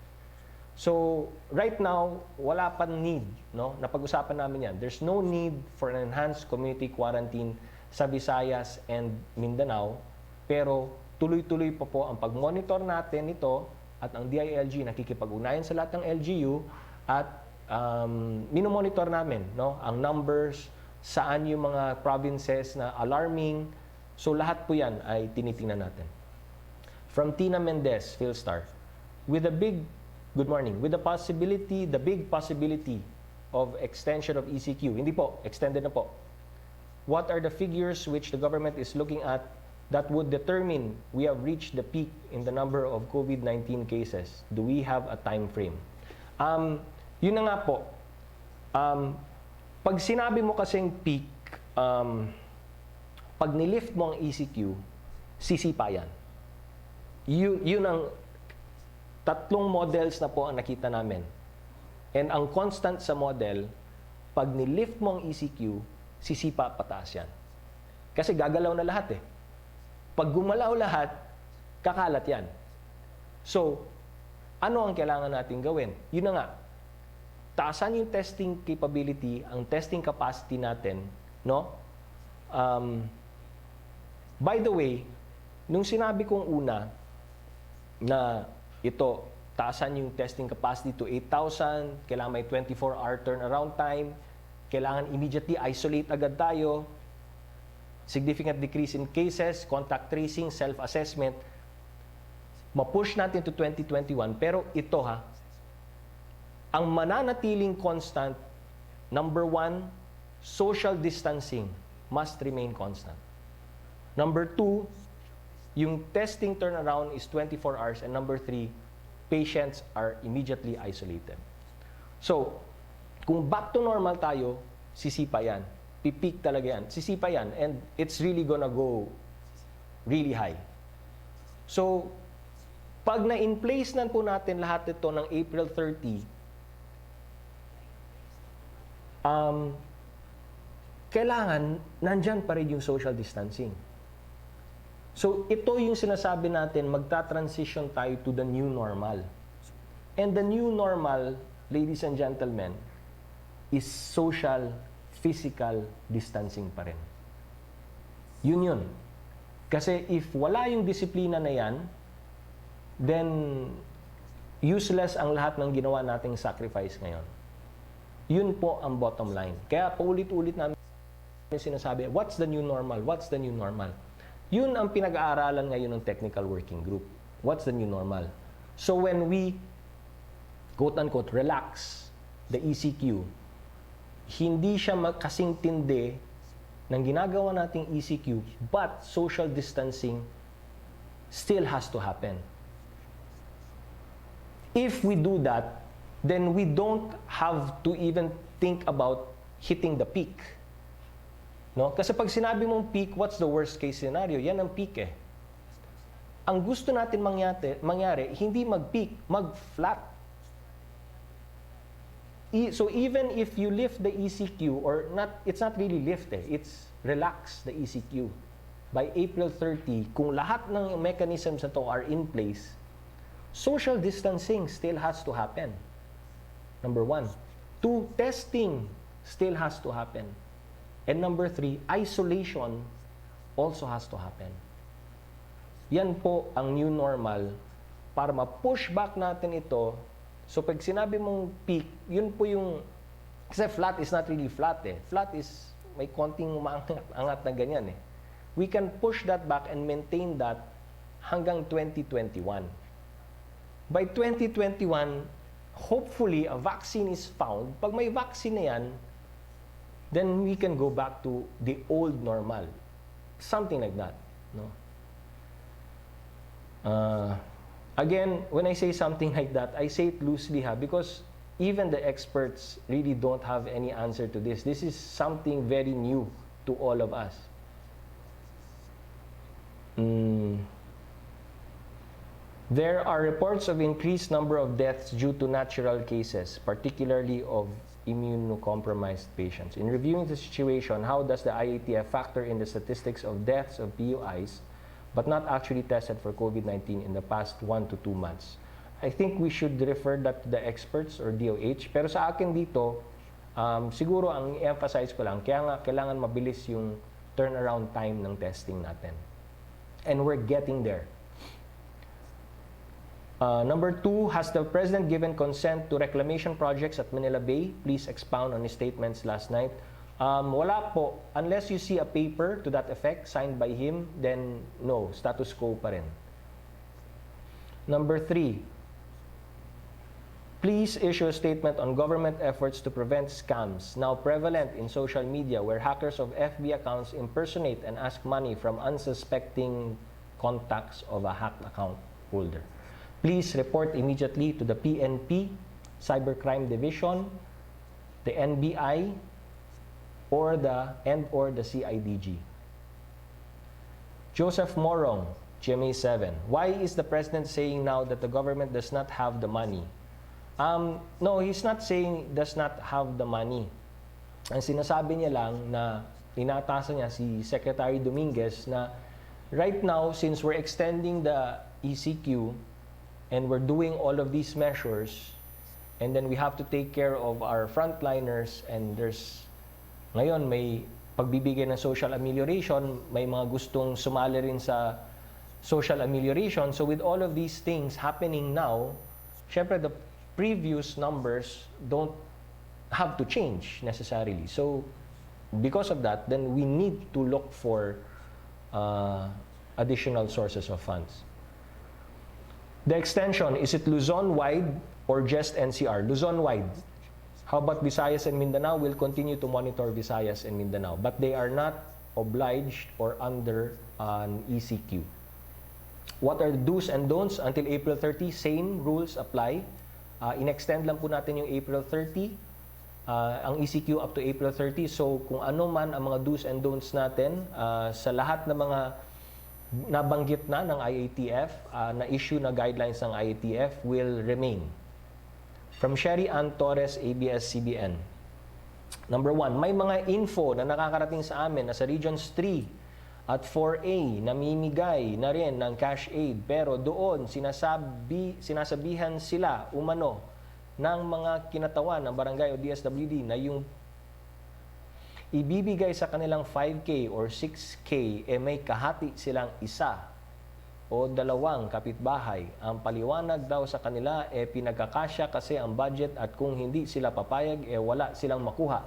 So, right now, wala pa need, no? Napag-usapan namin yan. There's no need for an enhanced community quarantine sa Visayas and Mindanao, pero tuloy-tuloy pa po ang pag-monitor natin ito at ang DILG nakikipag-ugnayan sa lahat ng LGU at minomonitor namin, no? Ang numbers, saan yung mga provinces na alarming. So lahat po yan ay tinitingnan natin. From Tina Mendez, Philstar, with the big possibility of extension of ECQ. Hindi po, extended na po. What are the figures which the government is looking at that would determine we have reached the peak in the number of COVID-19 cases? Do we have a time frame? Yun na nga po. Pag sinabi mo kasing peak, pag nilift mo ang ECQ, sisipa yan. Yun ang 3 models na po ang nakita namin. And ang constant sa model, pag nilift mo ang ECQ, sisipa pataas yan. Kasi gagalaw na lahat eh. Pag gumalaw lahat, kakalat yan. So, ano ang kailangan natin gawin? Yun na nga, taasan yung testing capability, ang testing capacity natin, no? By the way, nung sinabi kong una na ito, taasan yung testing capacity to 8,000, kailangan may 24-hour turnaround time, kailangan immediately isolate agad tayo, significant decrease in cases, contact tracing, self-assessment, ma-push natin to 2021, pero ito ha, Ang mananatiling constant, number 1, social distancing must remain constant. Number 2, yung testing turnaround is 24 hours. And number 3, patients are immediately isolated. So, kung back to normal tayo, sisipa yan. Pipik talaga yan. Sisipa yan. And it's really gonna go really high. So, pag na-in place na po natin lahat ito ng April 30, kailangan nandyan pa rin yung social distancing. So, ito yung sinasabi natin, magta-transition tayo to the new normal. And the new normal, ladies and gentlemen, is social, physical distancing pa rin. Yun. Kasi if wala yung disiplina na yan, then useless ang lahat ng ginawa nating sacrifice ngayon. Yun po ang bottom line. Kaya paulit-ulit namin sinasabi, what's the new normal? What's the new normal? Yun ang pinag-aaralan ngayon ng technical working group. What's the new normal? So when we, quote-unquote, relax the ECQ, hindi siya kasing tindi ng ginagawa nating ECQ, but social distancing still has to happen. If we do that, then we don't have to even think about hitting the peak. No? Kasi pag sinabi mong peak, what's the worst case scenario? Yan ang peak eh. Ang gusto natin mangyari, hindi mag-peak, mag-flat. So even if you lift the ECQ, or not, it's not really lift it's relax the ECQ. By April 30, kung lahat ng mechanisms na to are in place, social distancing still has to happen. Number 1. 2, testing still has to happen. And number 3, isolation also has to happen. Yan po ang new normal para ma-push back natin ito. So pag sinabi mong peak, yun po yung, kasi flat is not really flat eh. Flat is may konting umaangat na ganyan eh. We can push that back and maintain that hanggang 2021. By 2021, hopefully a vaccine is found. Pag may vaccine na yan, then we can go back to the old normal. Something like that. No? Again, when I say something like that, I say it loosely because even the experts really don't have any answer to this. This is something very new to all of us. There are reports of increased number of deaths due to natural cases, particularly of immunocompromised patients. In reviewing the situation, how does the IATF factor in the statistics of deaths of PUIs but not actually tested for COVID-19 in the past 1 to 2 months? I think we should refer that to the experts or DOH. Pero sa akin dito, siguro ang emphasize ko lang, kaya nga kailangan mabilis yung turnaround time ng testing natin. And we're getting there. Number 2, has the President given consent to reclamation projects at Manila Bay? Please expound on his statements last night. Wala po. Unless you see a paper to that effect signed by him, then no, status quo pa rin. Number 3, please issue a statement on government efforts to prevent scams now prevalent in social media where hackers of FB accounts impersonate and ask money from unsuspecting contacts of a hacked account holder. Please report immediately to the PNP, Cybercrime Division, the NBI, or the CIDG. Joseph Morong, GMA 7. Why is the President saying now that the government does not have the money? No, he's not saying does not have the money. Ang sinasabi niya lang na inatasan niya si Secretary Dominguez na right now, since we're extending the ECQ and we're doing all of these measures, and then we have to take care of our frontliners, and ngayon may pagbibigay ng social amelioration, may mga gustong sumali rin sa social amelioration. So with all of these things happening now, syempre the previous numbers don't have to change necessarily. So because of that, then we need to look for additional sources of funds. The extension, is it Luzon-wide or just NCR? Luzon-wide. How about Visayas and Mindanao? We'll continue to monitor Visayas and Mindanao, but they are not obliged or under an ECQ. What are the do's and don'ts until April 30? Same rules apply. In-extend lang po natin yung April 30, ang ECQ up to April 30. So kung ano man ang mga do's and don'ts natin, sa lahat ng mga nabanggit na ng IATF, na issue na guidelines ng IATF will remain. From Sherry Ann Torres, ABS-CBN. Number 1, may mga info na nakakarating sa amin na sa Regions 3 at 4A namimigay na rin ng cash aid, pero doon sinasabihan sila umano ng mga kinatawan ng barangay o DSWD na yung ibibigay sa kanilang 5K or 6K may kahati silang isa o dalawang kapitbahay. Ang paliwanag daw sa kanila pinagkakasya kasi ang budget at kung hindi sila papayag wala silang makuha.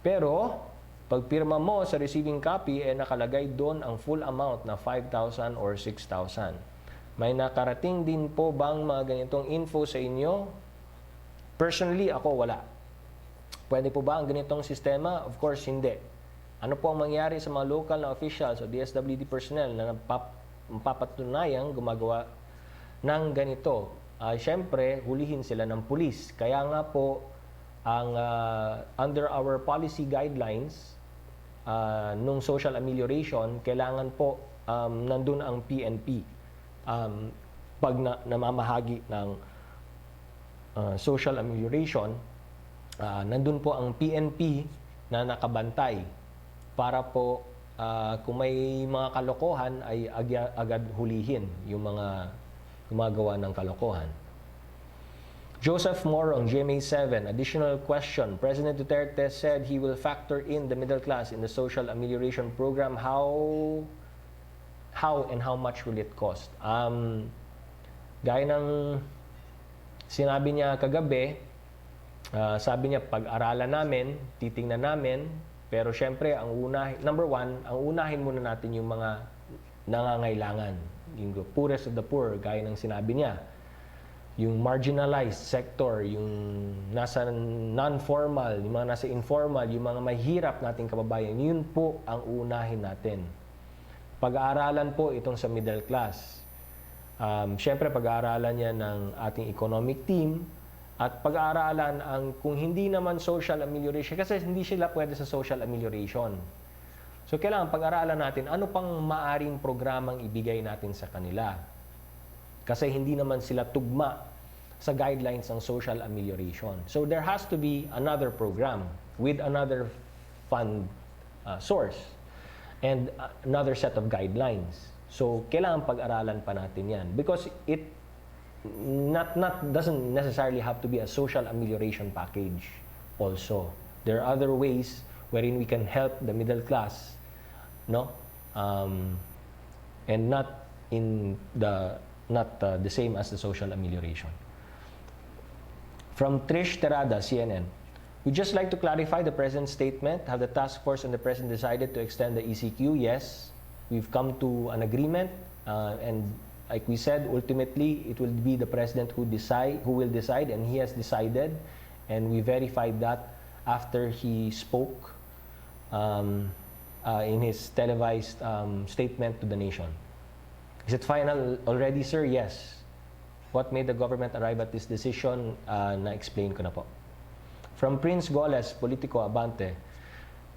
Pero pag pirma mo sa receiving copy nakalagay doon ang full amount na 5,000 or 6,000. May nakarating din po bang mga ganitong info sa inyo? Personally, ako wala. Pwede po ba ang ganitong sistema? Of course, hindi. Ano po ang mangyari sa mga local na officials o DSWD personnel na papatunayang gumagawa ng ganito? Siyempre, hulihin sila ng pulis. Kaya nga po, ang under our policy guidelines, nung social amelioration, kailangan po nandun ang PNP. Pag namamahagi ng social amelioration, nandun po ang PNP na nakabantay para po kung may mga kalokohan ay agad hulihin yung mga gumagawa ng kalokohan. Joseph Morong, GMA7, additional question. President Duterte said he will factor in the middle class in the social amelioration program. How and how much will it cost? Gaya ng sinabi niya kagabi, sabi niya pag-aralan namin, titingnan namin, pero syempre, number one, ang unahin muna natin yung mga nangangailangan. Yung poorest of the poor, gaya ng sinabi niya. Yung marginalized sector, yung nasa non-formal, yung mga nasa informal, yung mga mahirap nating kababayan, yun po ang unahin natin. Pag-aaralan po itong sa middle class. Syempre, pag-aaralan niya ng ating economic team, at pag-aaralan ang kung hindi naman social amelioration, kasi hindi sila pwede sa social amelioration. So, kailangan pag-aaralan natin ano pang maaring programang ibigay natin sa kanila. Kasi hindi naman sila tugma sa guidelines ng social amelioration. So, there has to be another program with another fund source and another set of guidelines. So, kailangan pag-aralan pa natin yan. Because it doesn't necessarily have to be a social amelioration package also. There are other ways wherein we can help the middle class, no? And not the same as the social amelioration. From Trish Terada, CNN. We'd just like to clarify the President's statement. Have the task force and the President decided to extend the ECQ? Yes. We've come to an agreement and like we said, ultimately, it will be the President who will decide, and he has decided, and we verified that after he spoke in his televised statement to the nation. Is it final already, sir? Yes. What made the government arrive at this decision? Na-explain ko na po. From Prince Goles, Politico Abante.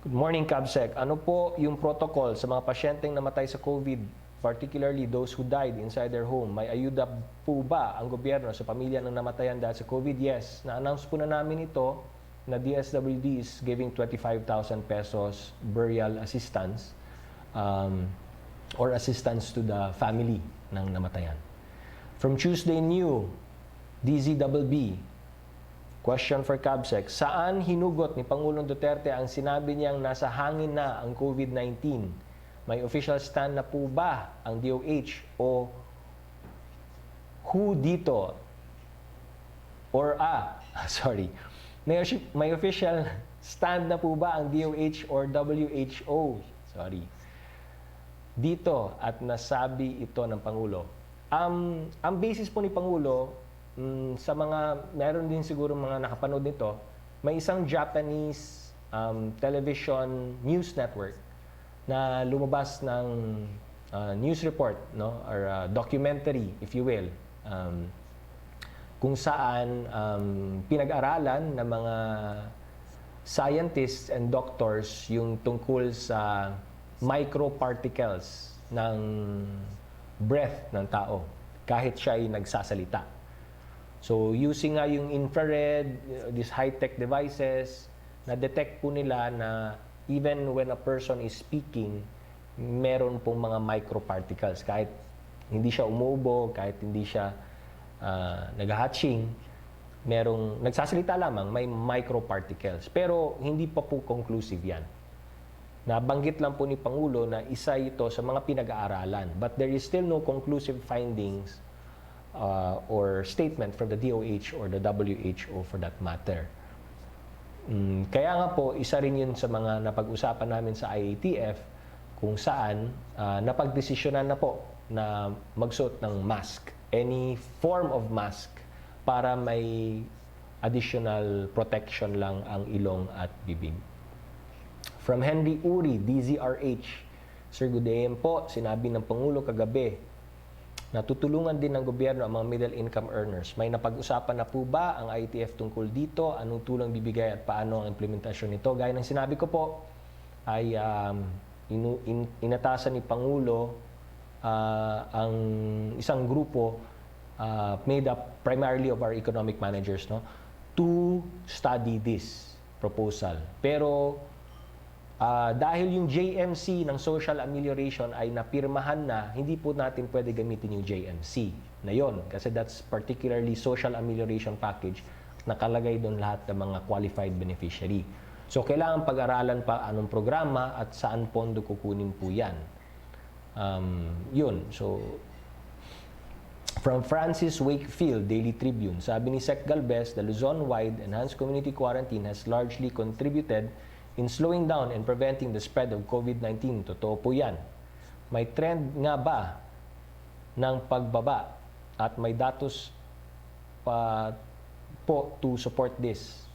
Good morning, Cabsec. Ano po yung protocol sa mga pasyenteng namatay sa COVID, particularly those who died inside their home? May ayuda po ba ang gobyerno sa pamilya ng namatayan dahil sa COVID? Yes. Na-announce po na namin ito na DSWD is giving 25,000 pesos burial assistance or assistance to the family ng namatayan. From Tuesday New, DZBB, question for Cabsec. Saan hinugot ni Pangulong Duterte ang sinabi niyang nasa hangin na ang COVID-19? May official stand na po ba ang DOH o who dito? Or may official stand na po ba ang DOH or WHO? Dito at nasabi ito ng Pangulo. Ang basis po ni Pangulo sa mga, meron din siguro mga nakapanood nito, may isang Japanese television news network na lumabas ng news report, no, or documentary, if you will, kung saan pinag-aralan ng mga scientists and doctors yung tungkol sa microparticles ng breath ng tao kahit siya ay nagsasalita. So using nga yung infrared, these high-tech devices, na-detect po nila na even when a person is speaking, meron pong mga microparticles. Kahit hindi siya umubo, kahit hindi siya nag-hatching, merong nagsasalita lamang, may microparticles. Pero hindi pa po conclusive yan. Nabanggit lang po ni Pangulo na isa ito sa mga pinag-aaralan. But there is still no conclusive findings or statement from the DOH or the WHO for that matter. Kaya nga po, isa rin yun sa mga napag-usapan namin sa IATF kung saan napagdesisyonan na po na magsuot ng mask, any form of mask, para may additional protection lang ang ilong at bibig. From Henry Uri, DZRH, Sir Gudem po, sinabi ng Pangulo kagabi na tutulungan din ng gobyerno ang mga middle income earners. May napag-usapan na po ba ang IATF tungkol dito? Anong tulong bibigay at paano ang implementasyon nito? Gaya ng sinabi ko po, ay inatasan ni Pangulo ang isang grupo made up primarily of our economic managers, no, to study this proposal. Pero dahil yung JMC ng social amelioration ay napirmahan na, hindi po natin pwede gamitin yung JMC na yon kasi that's particularly social amelioration package. Nakalagay doon lahat ng mga qualified beneficiary. So kailangan pag-aralan pa anong programa at saan pondo kukunin po yan. Yun. So from Francis Wakefield, Daily Tribune, sabi ni Sec Galvez, the Luzon-wide enhanced community quarantine has largely contributed in slowing down and preventing the spread of COVID-19. Totoo po yan. May trend nga ba ng pagbaba at may datos pa po to support this?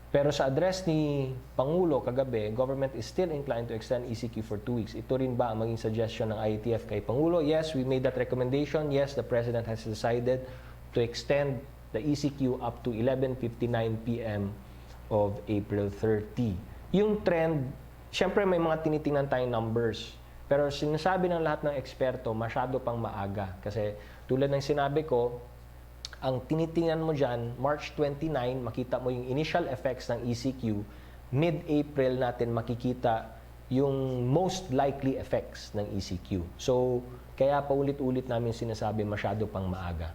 Pero sa address ni Pangulo kagabi, government is still inclined to extend ECQ for 2 weeks. Ito rin ba ang maging suggestion ng IATF kay Pangulo? Yes, we made that recommendation. Yes, the President has decided to extend the ECQ up to 11:59 p.m. of April 30. Yung trend, syempre may mga tinitingnan tayong numbers. Pero sinasabi ng lahat ng eksperto, masyado pang maaga. Kasi tulad ng sinabi ko, ang tinitingnan mo dyan, March 29, makita mo yung initial effects ng ECQ. Mid-April natin makikita yung most likely effects ng ECQ. So, kaya pa ulit-ulit namin sinasabi masyado pang maaga.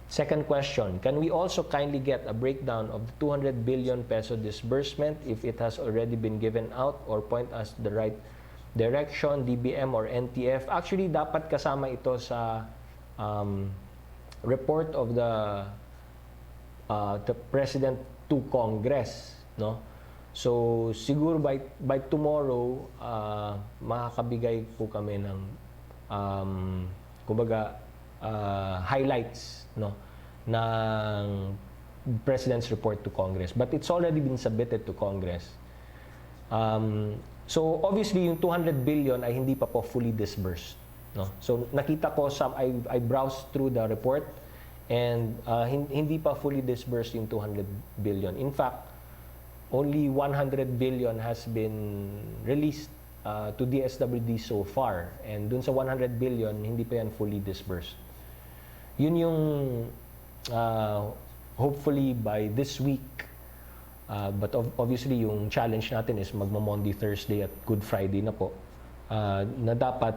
Second question, can we also kindly get a breakdown of the 200 billion peso disbursement if it has already been given out or point us the right direction, DBM or NTF? Actually, dapat kasama ito sa report of the President to Congress, no? So siguro by tomorrow makakabigay po kami ng kumbaga highlights, no, ng President's report to Congress, but it's already been submitted to Congress. So obviously yung 200 billion ay hindi pa po fully disbursed, no? So nakita ko I browsed through the report and hindi pa fully disbursed yung 200 billion. In fact, only 100 billion has been released to DSWD so far, and dun sa 100 billion hindi pa yan fully disbursed. Yun yung hopefully by this week, but obviously yung challenge natin is magma-Monday, Thursday at Good Friday na po, na dapat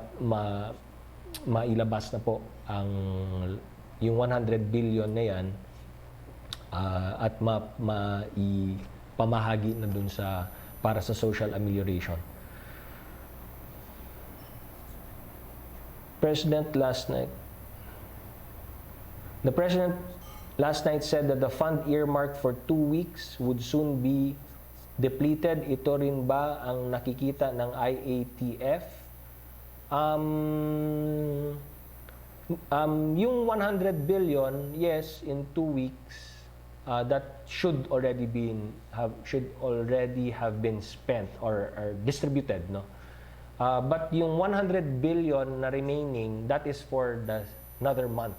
mailabas na po yung 100 billion na yan at maipamahagi na dun para sa social amelioration. The President last night said that the fund earmarked for 2 weeks would soon be depleted. Ito rin ba ang nakikita ng IATF? Yung 100 billion, yes, in 2 weeks, that should already have been spent or distributed, no? But yung 100 billion na remaining, that is for another month,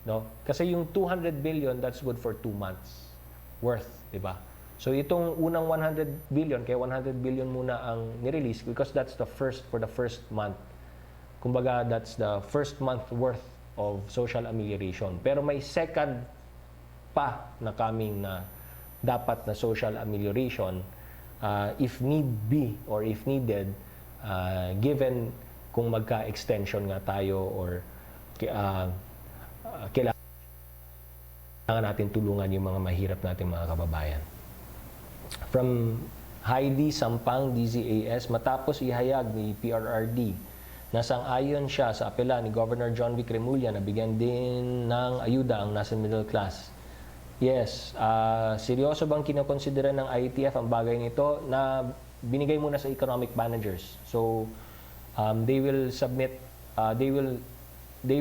no? Kasi yung 200 billion, that's good for 2 months worth, di ba? So itong unang 100 billion, kaya 100 billion muna ang nirelease because that's for the first month. Kumbaga, that's the first month worth of social amelioration. Pero may second pa na coming na dapat na social amelioration if need be or if needed, given kung magka-extension nga tayo or kailangan natin tulungan yung mga mahirap nating mga kababayan. From Heidi Sampang, DZAS, matapos ihayag ni PRRD na sang-ayon siya sa apela ni Governor John Vic Remulla na bigyan din ng ayuda ang nasa middle class. Yes, seryoso bang kinokonsidera ng IATF ang bagay nito na binigay muna sa economic managers? So, they will submit, they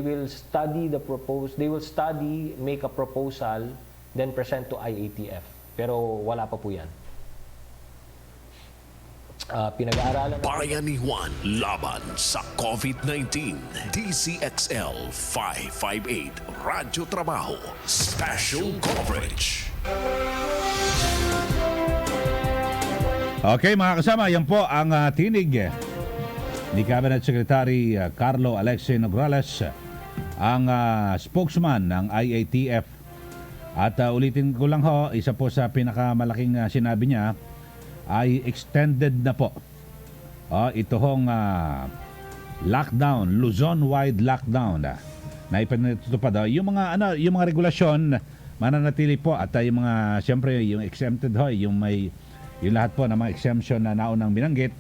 will study make a proposal, then present to IATF. Pero wala pa po yan. Pinag-aaralan Bayanihan laban sa COVID-19. DCXL 558 Radyo Trabaho Special Coverage. Okay mga kasama, yan po ang tinig ni Cabinet Secretary Carlo Alexei Nograles, ang spokesman ng IATF. At ulitin ko lang ho, isa po sa pinakamalaking sinabi niya ay extended na po. Ito hong lockdown, Luzon-wide lockdown na ipinatutupad. Yung mga regulasyon mananatili po at yung mga siyempre yung exempted ho, yung lahat po ng mga exemption na naunang binanggit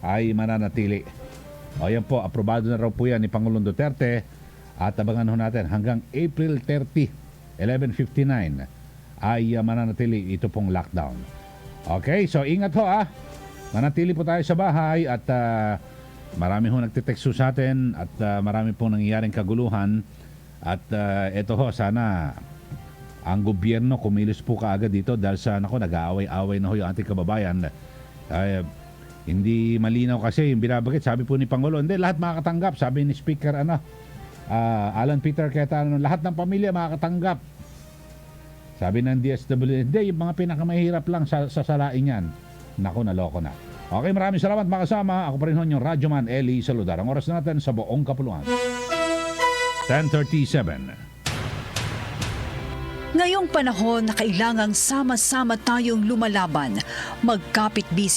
ay mananatili. Yan po, aprobado na raw po yan ni Pangulong Duterte at abangan ho natin hanggang April 30. 11:59 ay mananatili ito pong lockdown. Okay, so ingat ho manatili po tayo sa bahay at marami ho nagte-text sa atin at marami pong nangyayaring kaguluhan at ito ho, sana ang gobyerno kumilos po kaagad dito dahil sa nag-aaway-aaway na ho yung ating kababayan. Hindi malinaw kasi yung binabagit, sabi po ni Pangulo, hindi lahat makakatanggap, sabi ni Speaker Alan Peter Cayetano, lahat ng pamilya makakatanggap. Sabi ng DSWD, hindi, yung mga pinakamahirap lang sasalain yan. Naku, naloko na. Okay, maraming salamat mga kasama. Ako pa rin yung Radyoman Ely Saludar. Ang oras natin sa buong kapuluan. 10:37. Ngayong panahon na kailangang sama-sama tayong lumalaban, magkapit-bisig